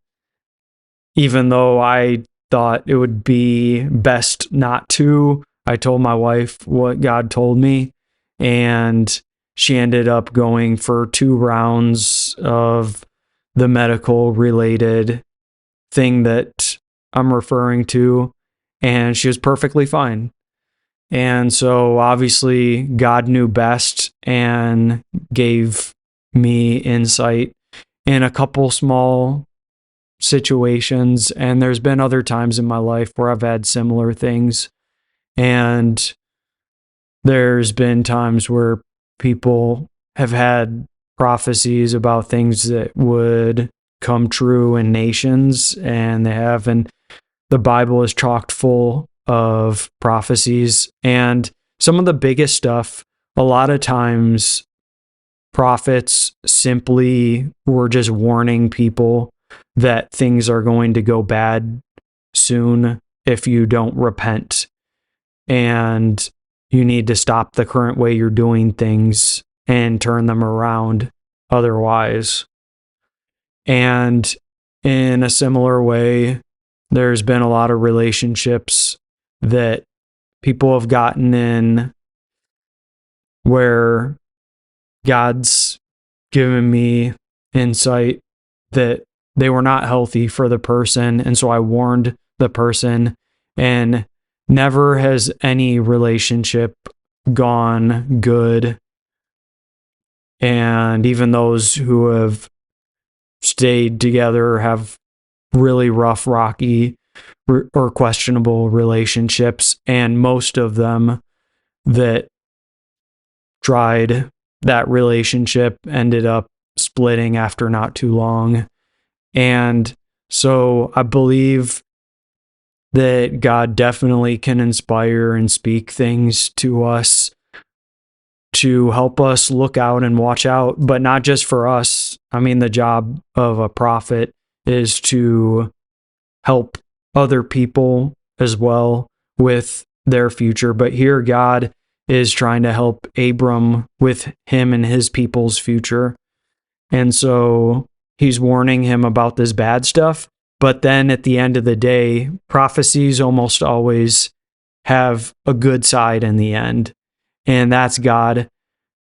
even though I thought it would be best not to, I told my wife what God told me, and she ended up going for 2 rounds of the medical related thing that I'm referring to, and she was perfectly fine. And so obviously God knew best and gave me insight in a couple small situations. And there's been other times in my life where I've had similar things. And there's been times where people have had prophecies about things that would come true in nations, and they have. And the Bible is chocked full of prophecies. And some of the biggest stuff, a lot of times, prophets simply were just warning people that things are going to go bad soon if you don't repent. And you need to stop the current way you're doing things and turn them around otherwise. And in a similar way, there's been a lot of relationships that people have gotten in where God's given me insight that they were not healthy for the person. And so I warned the person, and never has any relationship gone good. And even those who have stayed together have really rough, rocky, or questionable relationships. And most of them that tried that relationship ended up splitting after not too long. And so I believe that God definitely can inspire and speak things to us to help us look out and watch out, but not just for us. I mean, the job of a prophet is to help other people as well with their future. But here, God is trying to help Abram with him and his people's future. And so he's warning him about this bad stuff. But then at the end of the day, prophecies almost always have a good side in the end. And that's God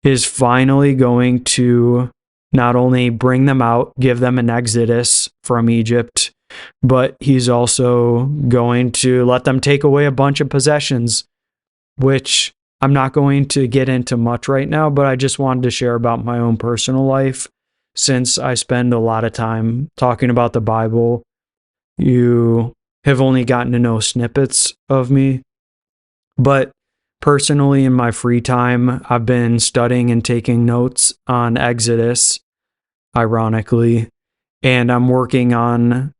is finally going to not only bring them out, give them an exodus from Egypt, but he's also going to let them take away a bunch of possessions, which I'm not going to get into much right now, but I just wanted to share about my own personal life. Since I spend a lot of time talking about the Bible, you have only gotten to know snippets of me. But personally, in my free time, I've been studying and taking notes on Exodus, ironically, and I'm working on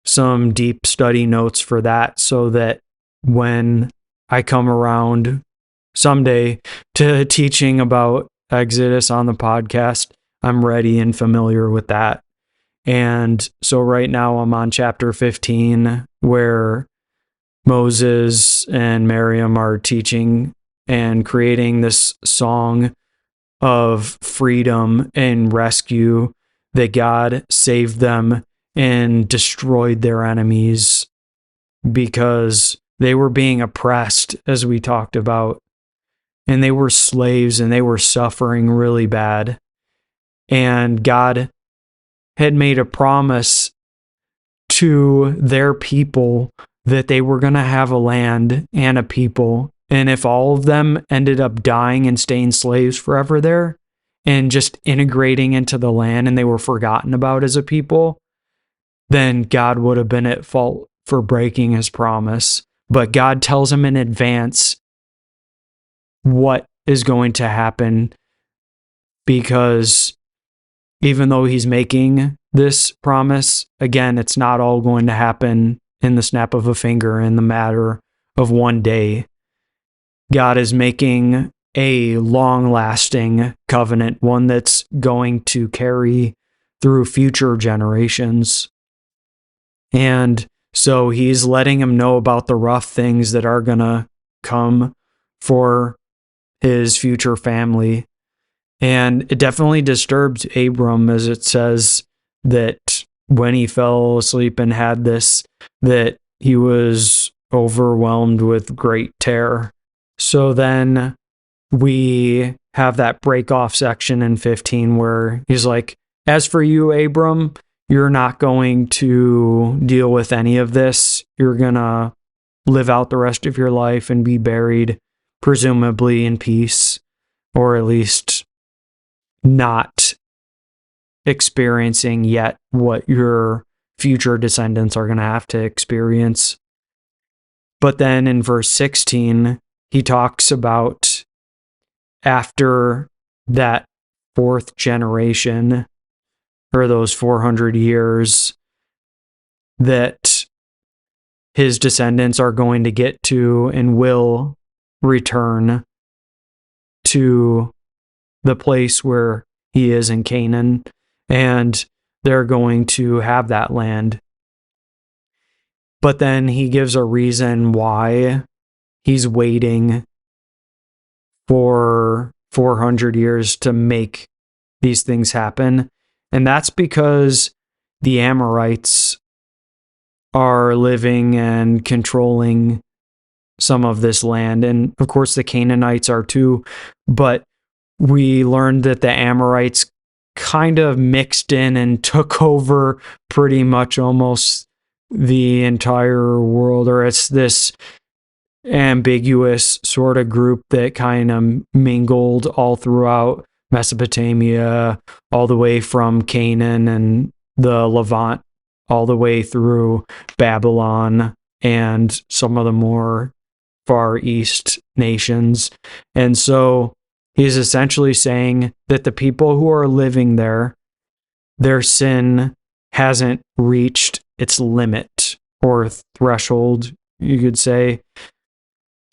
some deep study notes for that so that when I come around someday to teaching about Exodus on the podcast, I'm ready and familiar with that. And so right now I'm on chapter 15, where Moses and Miriam are teaching and creating this song of freedom and rescue, that God saved them and destroyed their enemies because they were being oppressed, as we talked about, and they were slaves and they were suffering really bad. And God had made a promise to their people that they were going to have a land and a people. And if all of them ended up dying and staying slaves forever there and just integrating into the land and they were forgotten about as a people, then God would have been at fault for breaking his promise. But God tells him in advance what is going to happen, because even though he's making this promise, again, it's not all going to happen in the snap of a finger in the matter of one day. God is making a long-lasting covenant, one that's going to carry through future generations. And so he's letting him know about the rough things that are going to come for his future family. And it definitely disturbed Abram, as it says that when he fell asleep and had this, that he was overwhelmed with great terror. So then we have that break off section in 15 where he's like, as for you, Abram, you're not going to deal with any of this. You're going to live out the rest of your life and be buried, presumably in peace, or at least not experiencing yet what your future descendants are going to have to experience. But then in verse 16, he talks about after that fourth generation, or those 400 years, that his descendants are going to get to and will return to the place where he is in Canaan, and they're going to have that land. But then he gives a reason why he's waiting for 400 years to make these things happen. And that's because the Amorites are living and controlling some of this land. And of course, the Canaanites are too. But we learned that the Amorites kind of mixed in and took over pretty much almost the entire world, or it's this ambiguous sort of group that kind of mingled all throughout Mesopotamia, all the way from Canaan and the Levant, all the way through Babylon and some of the more Far East nations. And so he's essentially saying that the people who are living there, their sin hasn't reached its limit or threshold, you could say.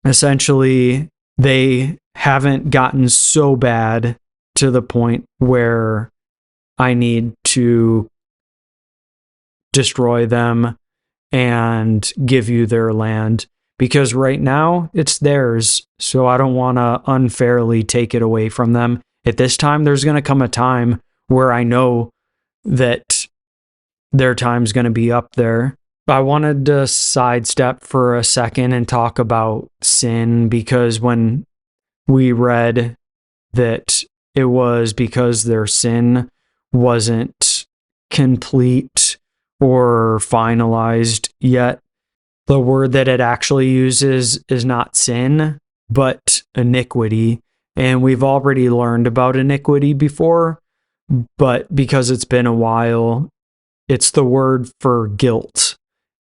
Essentially, they haven't gotten so bad to the point where I need to destroy them and give you their land, because right now it's theirs. So I don't want to unfairly take it away from them. At this time, there's going to come a time where I know that their time's going to be up there. I wanted to sidestep for a second and talk about sin, because when we read that it was because their sin wasn't complete or finalized yet, the word that it actually uses is not sin, but iniquity. And we've already learned about iniquity before, but because it's been a while, it's the word for guilt.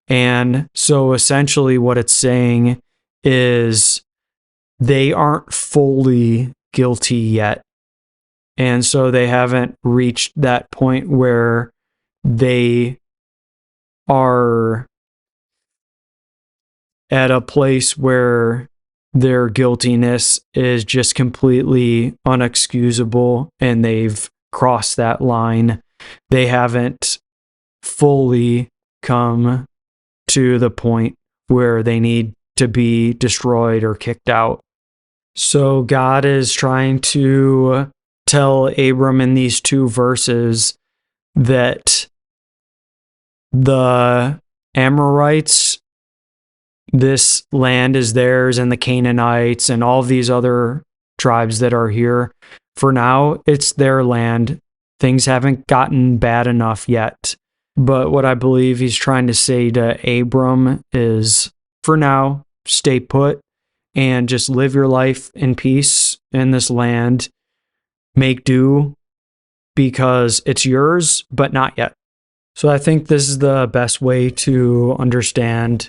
And so essentially what it's saying is they aren't fully guilty yet. And so they haven't reached that point where they are at a place where their guiltiness is just completely unexcusable and they've crossed that line. They haven't fully come to the point where they need to be destroyed or kicked out. So God is trying to tell Abram in these two verses that the Amorites, this land is theirs, and the Canaanites and all these other tribes that are here, for now, it's their land. Things haven't gotten bad enough yet. But what I believe he's trying to say to Abram is, for now, stay put and just live your life in peace in this land. Make do, because it's yours, but not yet. So I think this is the best way to understand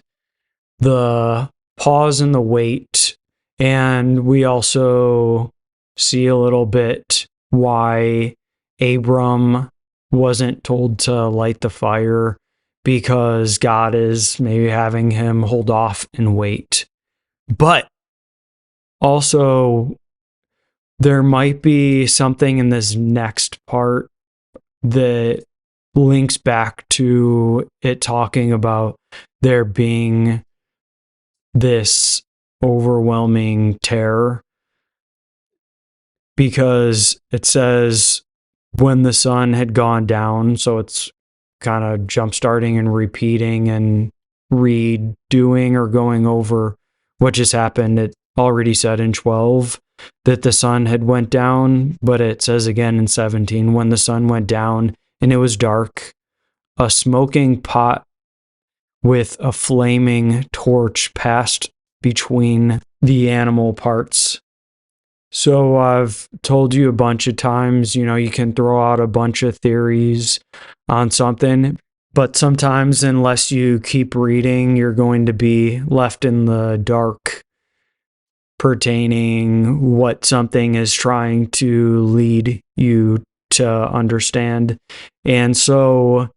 the pause and the wait. And we also see a little bit why Abram wasn't told to light the fire, because God is maybe having him hold off and wait. But also, there might be something in this next part that links back to it talking about there being this overwhelming terror, because it says when the sun had gone down, so it's kind of jump starting and repeating and redoing or going over what just happened. It already said in 12 that the sun had went down, but it says again in 17, when the sun went down and it was dark, a smoking pot with a flaming torch passed between the animal parts. So I've told you a bunch of times, you can throw out a bunch of theories on something, but sometimes unless you keep reading, you're going to be left in the dark pertaining what something is trying to lead you to understand. And so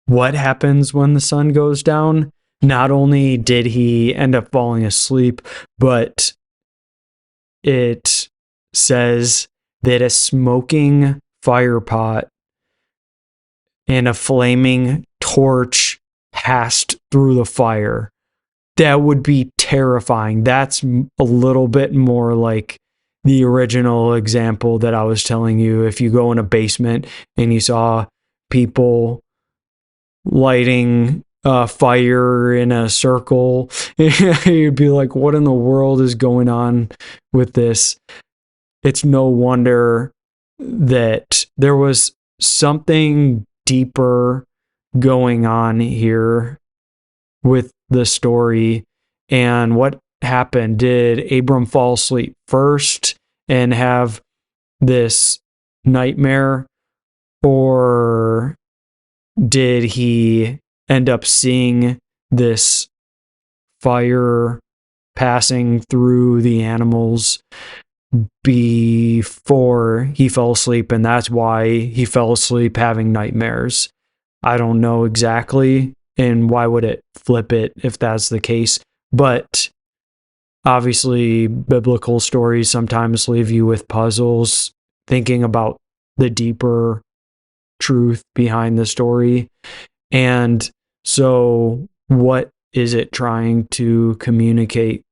what happens when the sun goes down? Not only did he end up falling asleep, but it says that a smoking fire pot and a flaming torch passed through the fire. That would be terrifying. That's a little bit more like the original example that I was telling you. If you go in a basement and you saw people lighting a fire in a circle, you'd be like, what in the world is going on with this? It's no wonder that there was something deeper going on here with the story. And what happened? Did Abram fall asleep first and have this nightmare, or did he end up seeing this fire passing through the animals before he fell asleep, and that's why he fell asleep having nightmares? I don't know exactly, and why would it flip it if that's the case? But obviously, biblical stories sometimes leave you with puzzles, thinking about the deeper truth behind the story. And so, what is it trying to communicate?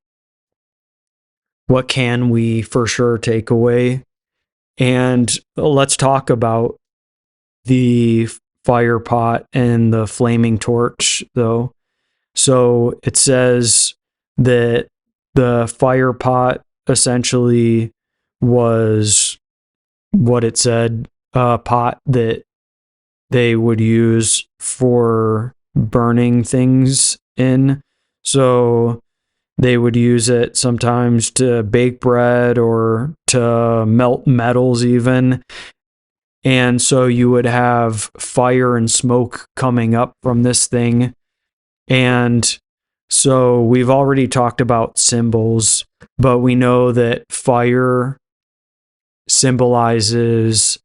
What can we for sure take away? And let's talk about the fire pot and the flaming torch, though. So it says that the fire pot essentially was what it said, a pot that they would use for burning things in. So they would use it sometimes to bake bread or to melt metals even. And so you would have fire and smoke coming up from this thing. And so we've already talked about symbols, but we know that fire symbolizes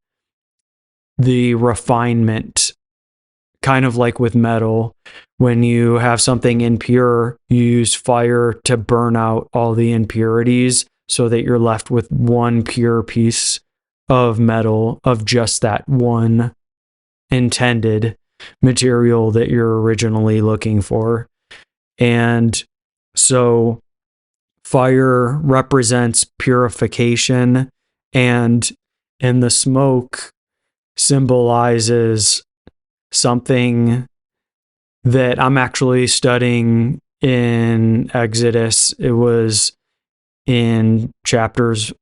the refinement, kind of like with metal. When you have something impure, you use fire to burn out all the impurities so that you're left with one pure piece of metal of just that one intended material that you're originally looking for. And so fire represents purification, and in the smoke symbolizes something that I'm actually studying in Exodus. It was in chapters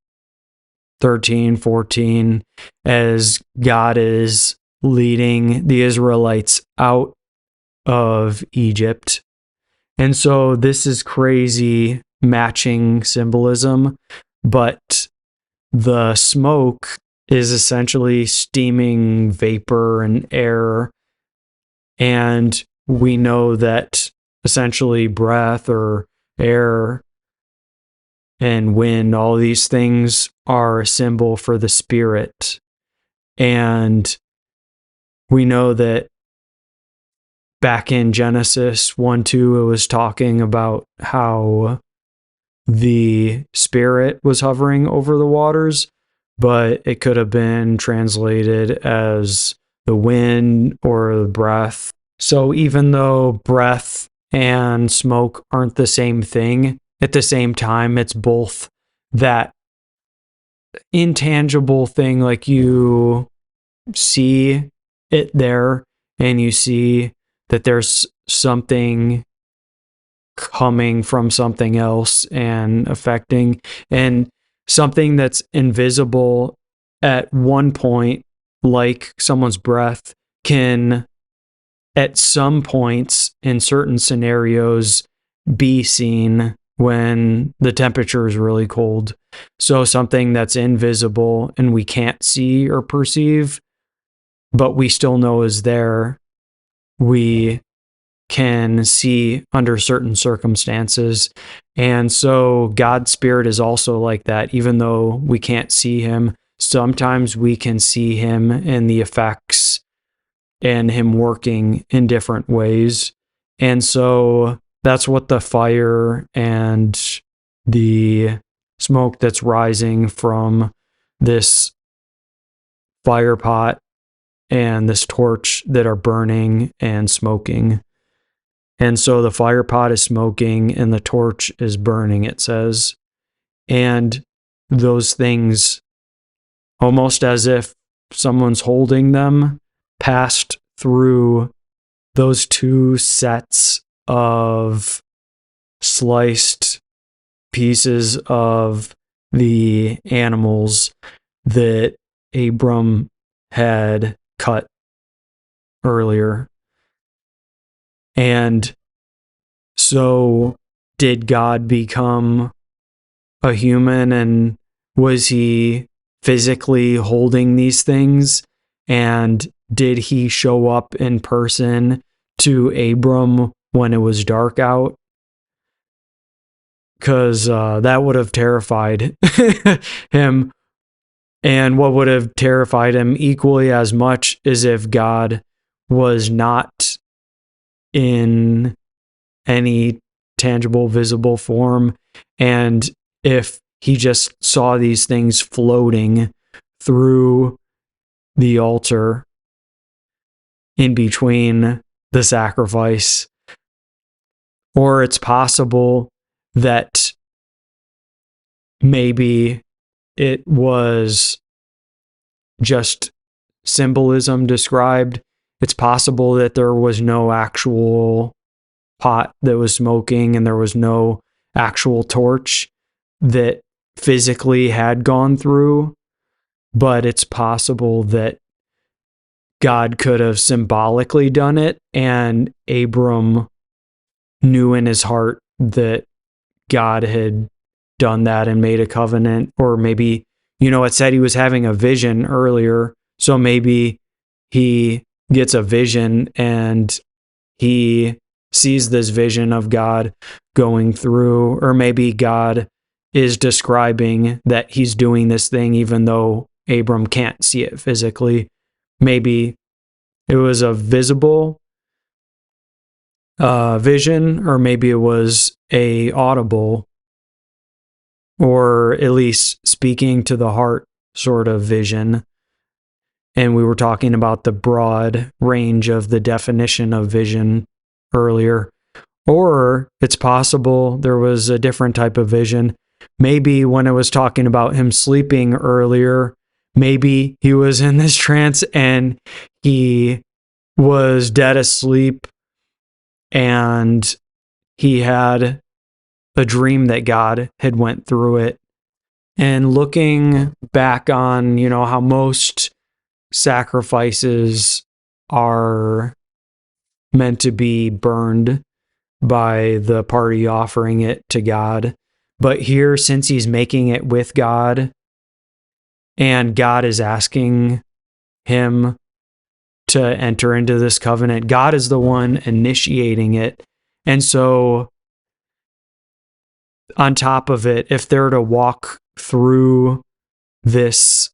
13, 14, as God is leading the Israelites out of Egypt. And so this is crazy matching symbolism, but the smoke is essentially steaming vapor and air. And we know that essentially breath or air and wind, all these things are a symbol for the spirit. And we know that back in Genesis 1-2, it was talking about how the spirit was hovering over the waters. but it could have been translated as the wind or the breath. So even though breath and smoke aren't the same thing, at the same time, it's both that intangible thing, like you see it there and you see that there's something coming from something else and affecting, and something that's invisible at one point, like someone's breath, can at some points in certain scenarios be seen when the temperature is really cold. So something that's invisible and we can't see or perceive, but we still know is there, we can see under certain circumstances. And so God's Spirit is also like that. Even though we can't see him, sometimes we can see him in the effects and him working in different ways. And so that's what the fire and the smoke that's rising from this fire pot and this torch that are burning and smoking. And so the fire pot is smoking and the torch is burning, it says. And those things, almost as if someone's holding them, passed through those two sets of sliced pieces of the animals that Abram had cut earlier. And so did God become a human, and was he physically holding these things? And did he show up in person to Abram when it was dark out? Because that would have terrified him. And what would have terrified him equally as much is if God was not in any tangible, visible form, and if he just saw these things floating through the altar in between the sacrifice. Or it's possible that maybe it was just symbolism described. It's possible that there was no actual pot that was smoking and there was no actual torch that physically had gone through, but it's possible that God could have symbolically done it, and Abram knew in his heart that God had done that and made a covenant. Or maybe, it said he was having a vision earlier, so maybe he gets a vision and he sees this vision of God going through, or maybe God is describing that he's doing this thing even though Abram can't see it physically. Maybe it was a visible vision, or maybe it was a audible, or at least speaking to the heart sort of vision. And we were talking about the broad range of the definition of vision earlier. Or it's possible there was a different type of vision. Maybe when I was talking about him sleeping earlier, maybe he was in this trance and he was dead asleep and he had a dream that God had went through it. And looking back on, how most sacrifices are meant to be burned by the party offering it to God. But here, since he's making it with God, and God is asking him to enter into this covenant, God is the one initiating it. And so, on top of it, if they're to walk through this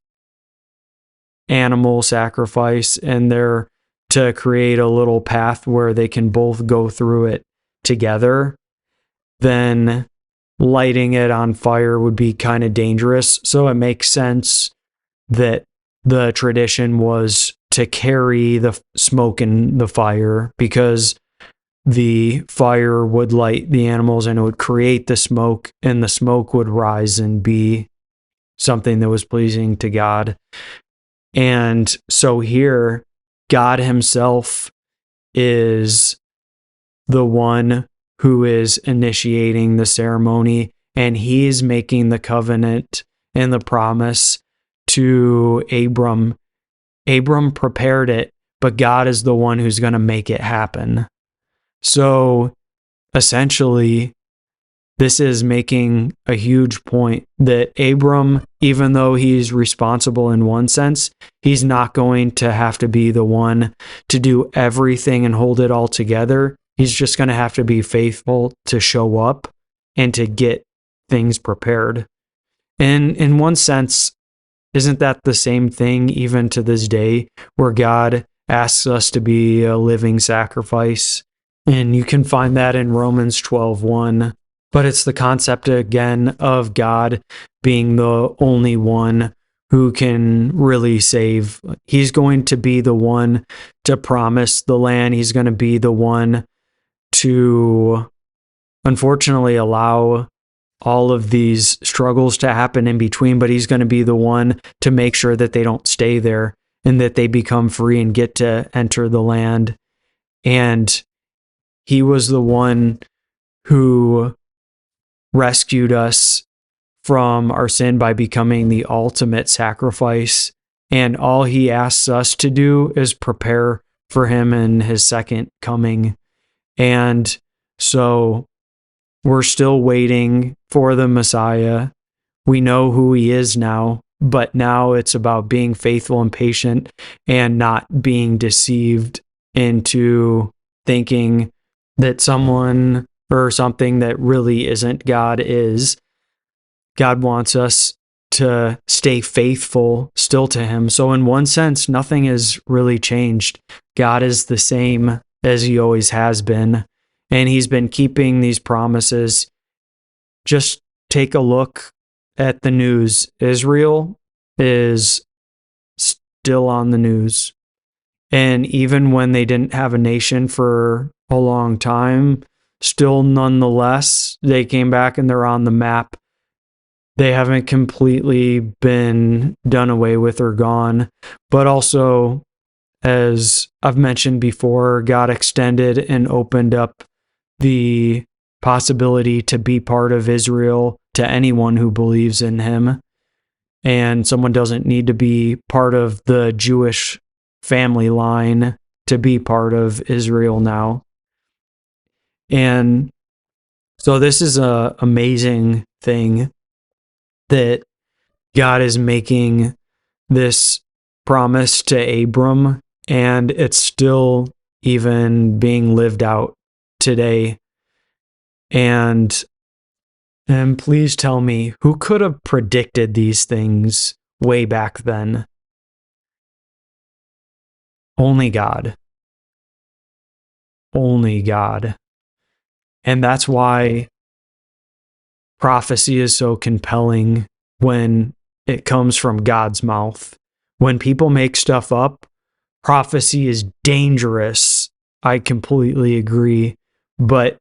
animal sacrifice and they're to create a little path where they can both go through it together, then lighting it on fire would be kind of dangerous. So it makes sense that the tradition was to carry the smoke and the fire, because the fire would light the animals and it would create the smoke, and the smoke would rise and be something that was pleasing to God. And so here, God himself is the one who is initiating the ceremony, and he is making the covenant and the promise to Abram. Abram prepared it, but God is the one who's going to make it happen. So essentially, this is making a huge point that Abram, even though he's responsible in one sense, he's not going to have to be the one to do everything and hold it all together. He's just going to have to be faithful to show up and to get things prepared. And in one sense, isn't that the same thing even to this day, where God asks us to be a living sacrifice? And you can find that in Romans 12:1. But it's the concept again of God being the only one who can really save. He's going to be the one to promise the land. He's going to be the one to, unfortunately, allow all of these struggles to happen in between, but he's going to be the one to make sure that they don't stay there and that they become free and get to enter the land. And he was the one who rescued us from our sin by becoming the ultimate sacrifice. And all he asks us to do is prepare for him in his second coming. And so we're still waiting for the Messiah. We know who he is now, but now it's about being faithful and patient and not being deceived into thinking that someone or something that really isn't God is. God wants us to stay faithful still to him. So in one sense, nothing has really changed. God is the same as he always has been, and he's been keeping these promises. Just take a look at the news. Israel is still on the news. And even when they didn't have a nation for a long time, still nonetheless, they came back and they're on the map. They haven't completely been done away with or gone. But also, as I've mentioned before, God extended and opened up the possibility to be part of Israel to anyone who believes in him. And someone doesn't need to be part of the Jewish family line to be part of Israel now. And so this is an amazing thing that God is making this promise to Abram, and it's still even being lived out today. And please tell me, who could have predicted these things way back then? Only God. Only God. And that's why prophecy is so compelling when it comes from God's mouth. When people make stuff up, prophecy is dangerous. I completely agree. But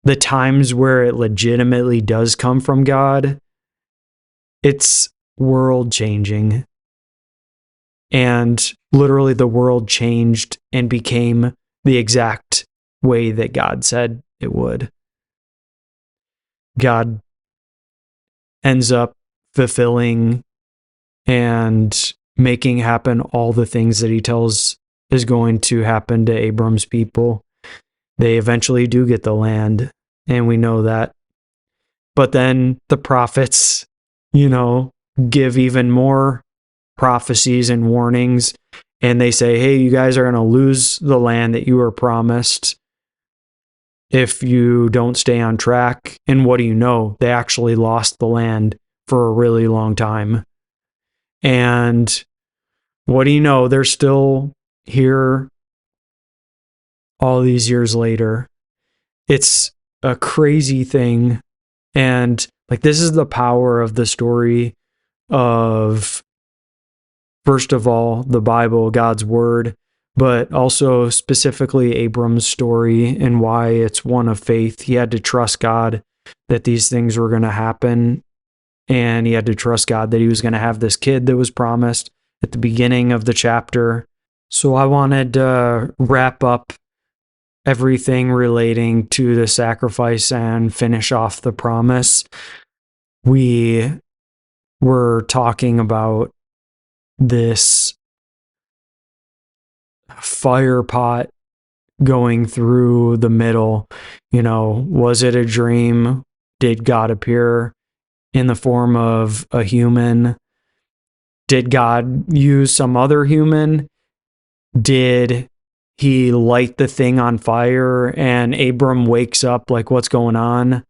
the times where it legitimately does come from God, it's world changing. And literally the world changed and became the exact way that God said it would. God ends up fulfilling and making happen all the things that he tells is going to happen to Abram's people. They eventually do get the land, and we know that. But then the prophets, give even more prophecies and warnings, and they say, hey, you guys are going to lose the land that you were promised if you don't stay on track. And what do you know? They actually lost the land for a really long time. And what do you know? They're still here all these years later. It's a crazy thing. And this is the power of the story of first of all, the Bible, God's word, but also specifically Abram's story and why it's one of faith. He had to trust God that these things were going to happen, and he had to trust God that he was going to have this kid that was promised at the beginning of the chapter. So I wanted to wrap up everything relating to the sacrifice and finish off the promise. We were talking about this fire pot going through the middle. Was it a dream? Did God appear in the form of a human? Did God use some other human? Did he light the thing on fire and Abram wakes up like, what's going on?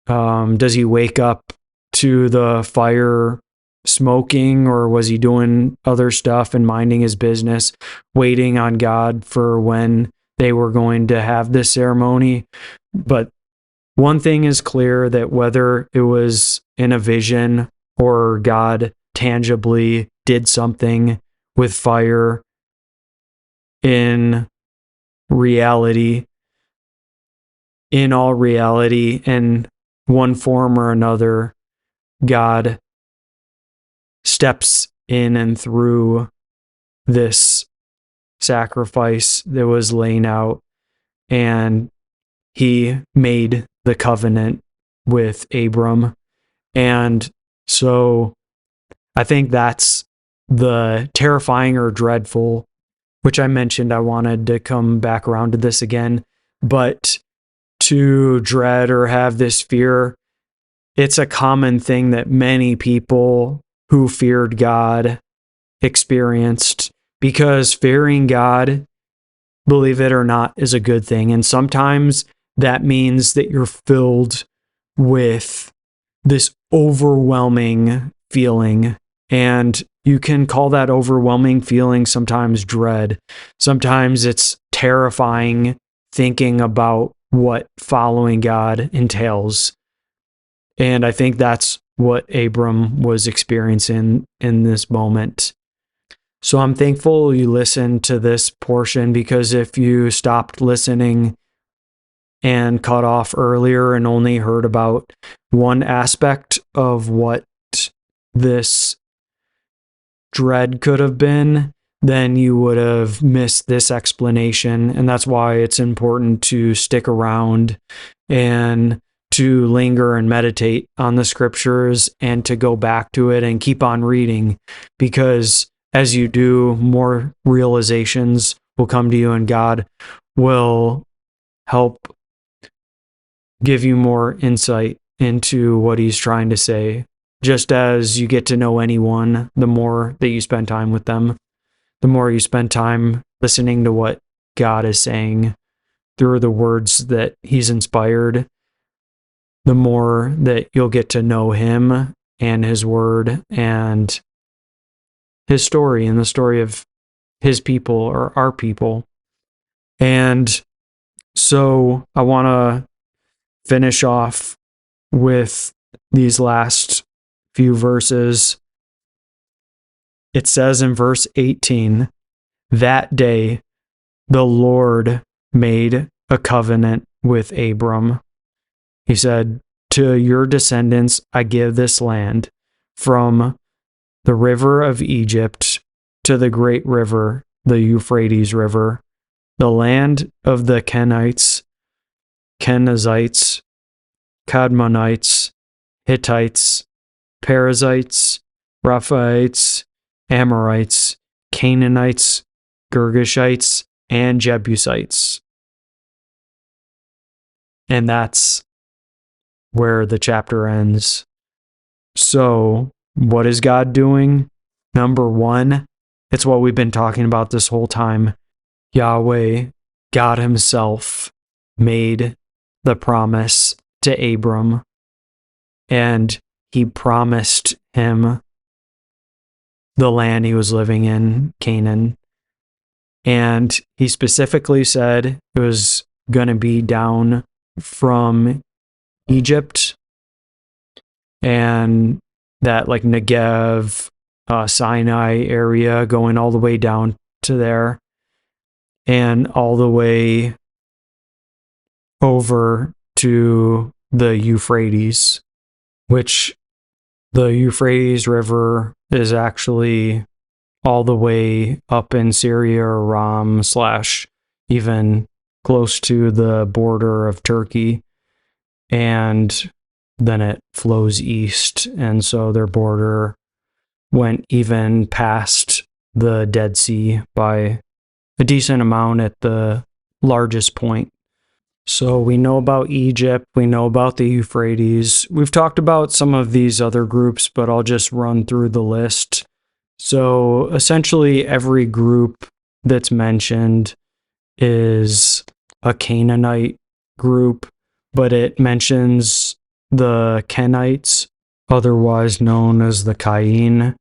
Does he wake up to the fire smoking, or was he doing other stuff and minding his business, waiting on God for when they were going to have this ceremony? But one thing is clear, that whether it was in a vision or God tangibly did something with fire in reality, in all reality, in one form or another, God steps in and through this sacrifice that was laying out, and he made the covenant with Abram. And so I think that's the terrifying or dreadful, which I mentioned I wanted to come back around to this again, but to dread or have this fear, it's a common thing that many people who feared God experienced, because fearing God, believe it or not, is a good thing. And sometimes that means that you're filled with this overwhelming feeling, and you can call that overwhelming feeling sometimes dread. Sometimes it's terrifying thinking about what following God entails. And I think that's what Abram was experiencing in this moment. So I'm thankful you listened to this portion, because if you stopped listening and cut off earlier and only heard about one aspect of what this dread could have been, then you would have missed this explanation. And that's why it's important to stick around and to linger and meditate on the scriptures and to go back to it and keep on reading, because as you do, more realizations will come to you, and God will help give you more insight into what he's trying to say. Just as you get to know anyone, the more that you spend time with them, the more you spend time listening to what God is saying through the words that he's inspired, the more that you'll get to know him and his word and his story and the story of his people, or our people. And so I want to finish off with these last few verses. It says in verse 18, "That day the Lord made a covenant with Abram. He said, 'To your descendants I give this land, from the river of Egypt to the great river, the Euphrates River, the land of the Kenites, Kenizzites, Kadmonites, Hittites, Perizzites, Rephaites, Amorites, Canaanites, Girgashites, and Jebusites.'" And that's where the chapter ends. So, what is God doing? Number one, it's what we've been talking about this whole time. Yahweh, God himself, made the promise to Abram, and he promised him the land he was living in, Canaan. And he specifically said it was going to be down from Egypt, and that like Negev Sinai area, going all the way down to there and all the way over to the Euphrates, which the Euphrates River is actually all the way up in Syria or Aram / even close to the border of Turkey. And then it flows east. And so their border went even past the Dead Sea by a decent amount at the largest point. So we know about Egypt, we know about the Euphrates. We've talked about some of these other groups, but I'll just run through the list. So essentially every group that's mentioned is a Canaanite group, but it mentions the Kenites, otherwise known as the Cain.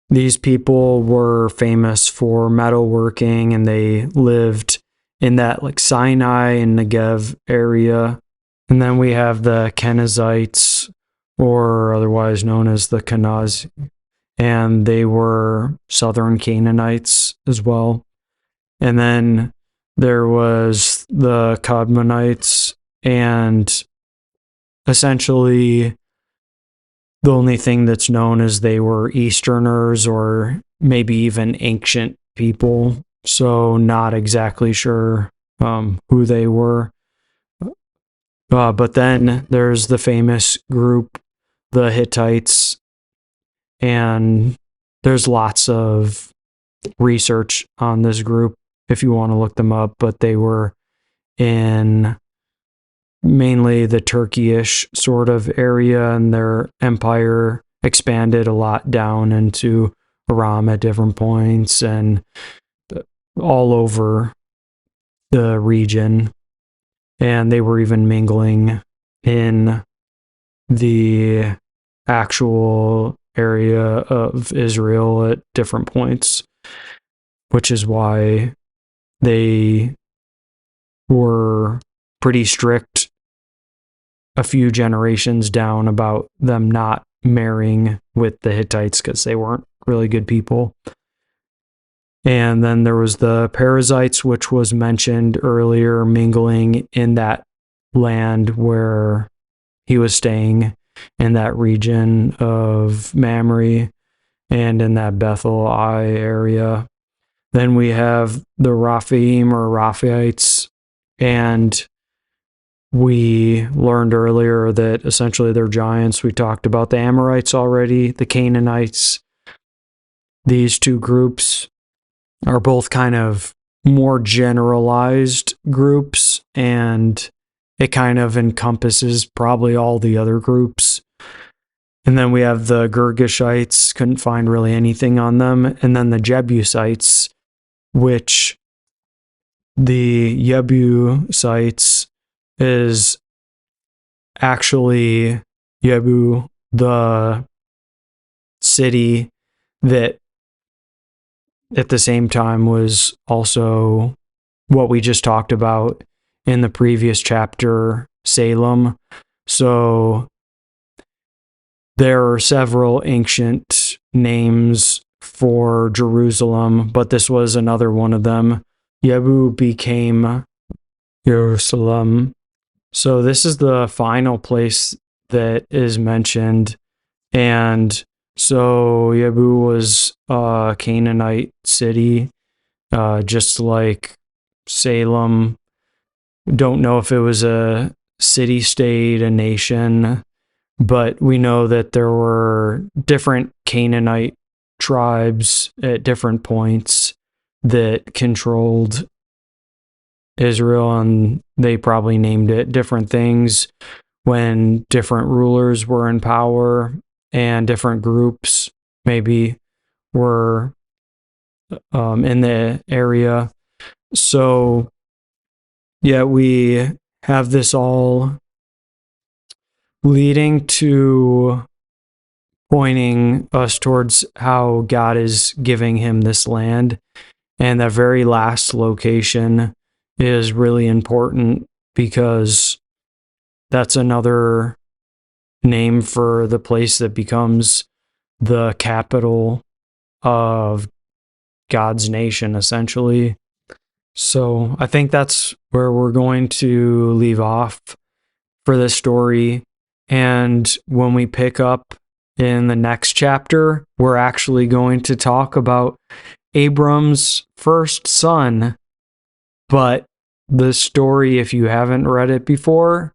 These people were famous for metalworking, and they lived in that like Sinai and Negev area. And then we have the Kenizzites, or otherwise known as the Kenaz, and they were southern Canaanites as well. And then there was the Cadmonites, and essentially the only thing that's known is they were Easterners or maybe even ancient people. So not exactly sure who they were. But then there's the famous group, the Hittites, and there's lots of research on this group if you want to look them up, but they were in mainly the Turkey-ish sort of area, and their empire expanded a lot down into Aram at different points and all over the region. And they were even mingling in the actual area of Israel at different points, which is why they were pretty strict a few generations down about them not marrying with the Hittites because they weren't really good people. And then there was the Perizzites, which was mentioned earlier, mingling in that land where he was staying, in that region of Mamre and in that Bethel Ai area. Then we have the Raphaim or Raphaites, and we learned earlier that essentially they're giants. We talked about the Amorites already, the Canaanites. These two groups are both kind of more generalized groups, and it kind of encompasses probably all the other groups. And then we have the Girgashites, couldn't find really anything on them. And then the Jebusites, which the Jebusites is actually Yebu, the city that at the same time was also what we just talked about in the previous chapter, Salem. So there are several ancient names for Jerusalem, but this was another one of them. Yebu became Jerusalem. So this is the final place that is mentioned. And so Yebu was a Canaanite city, just like Salem. Don't know if it was a city-state, a nation, but we know that there were different Canaanite tribes at different points that controlled Israel, and they probably named it different things when different rulers were in power, and different groups maybe were in the area. So yeah, we have this all leading to pointing us towards how God is giving him this land. And the very last location is really important because that's another name for the place that becomes the capital of God's nation, essentially. So I think that's where we're going to leave off for this story. And when we pick up in the next chapter, we're actually going to talk about Abram's first son. But the story, if you haven't read it before,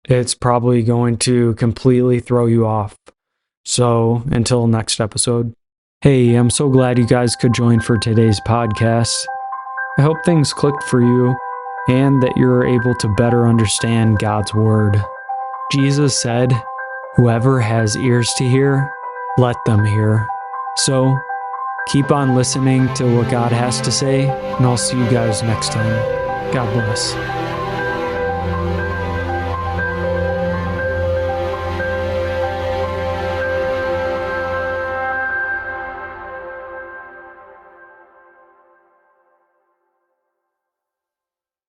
it's probably going to completely throw you off. So until next episode. Hey, I'm so glad you guys could join for today's podcast. I hope things clicked for you and that you're able to better understand God's word. Jesus said, "Whoever has ears to hear, let them hear." So keep on listening to what God has to say, and I'll see you guys next time. God bless.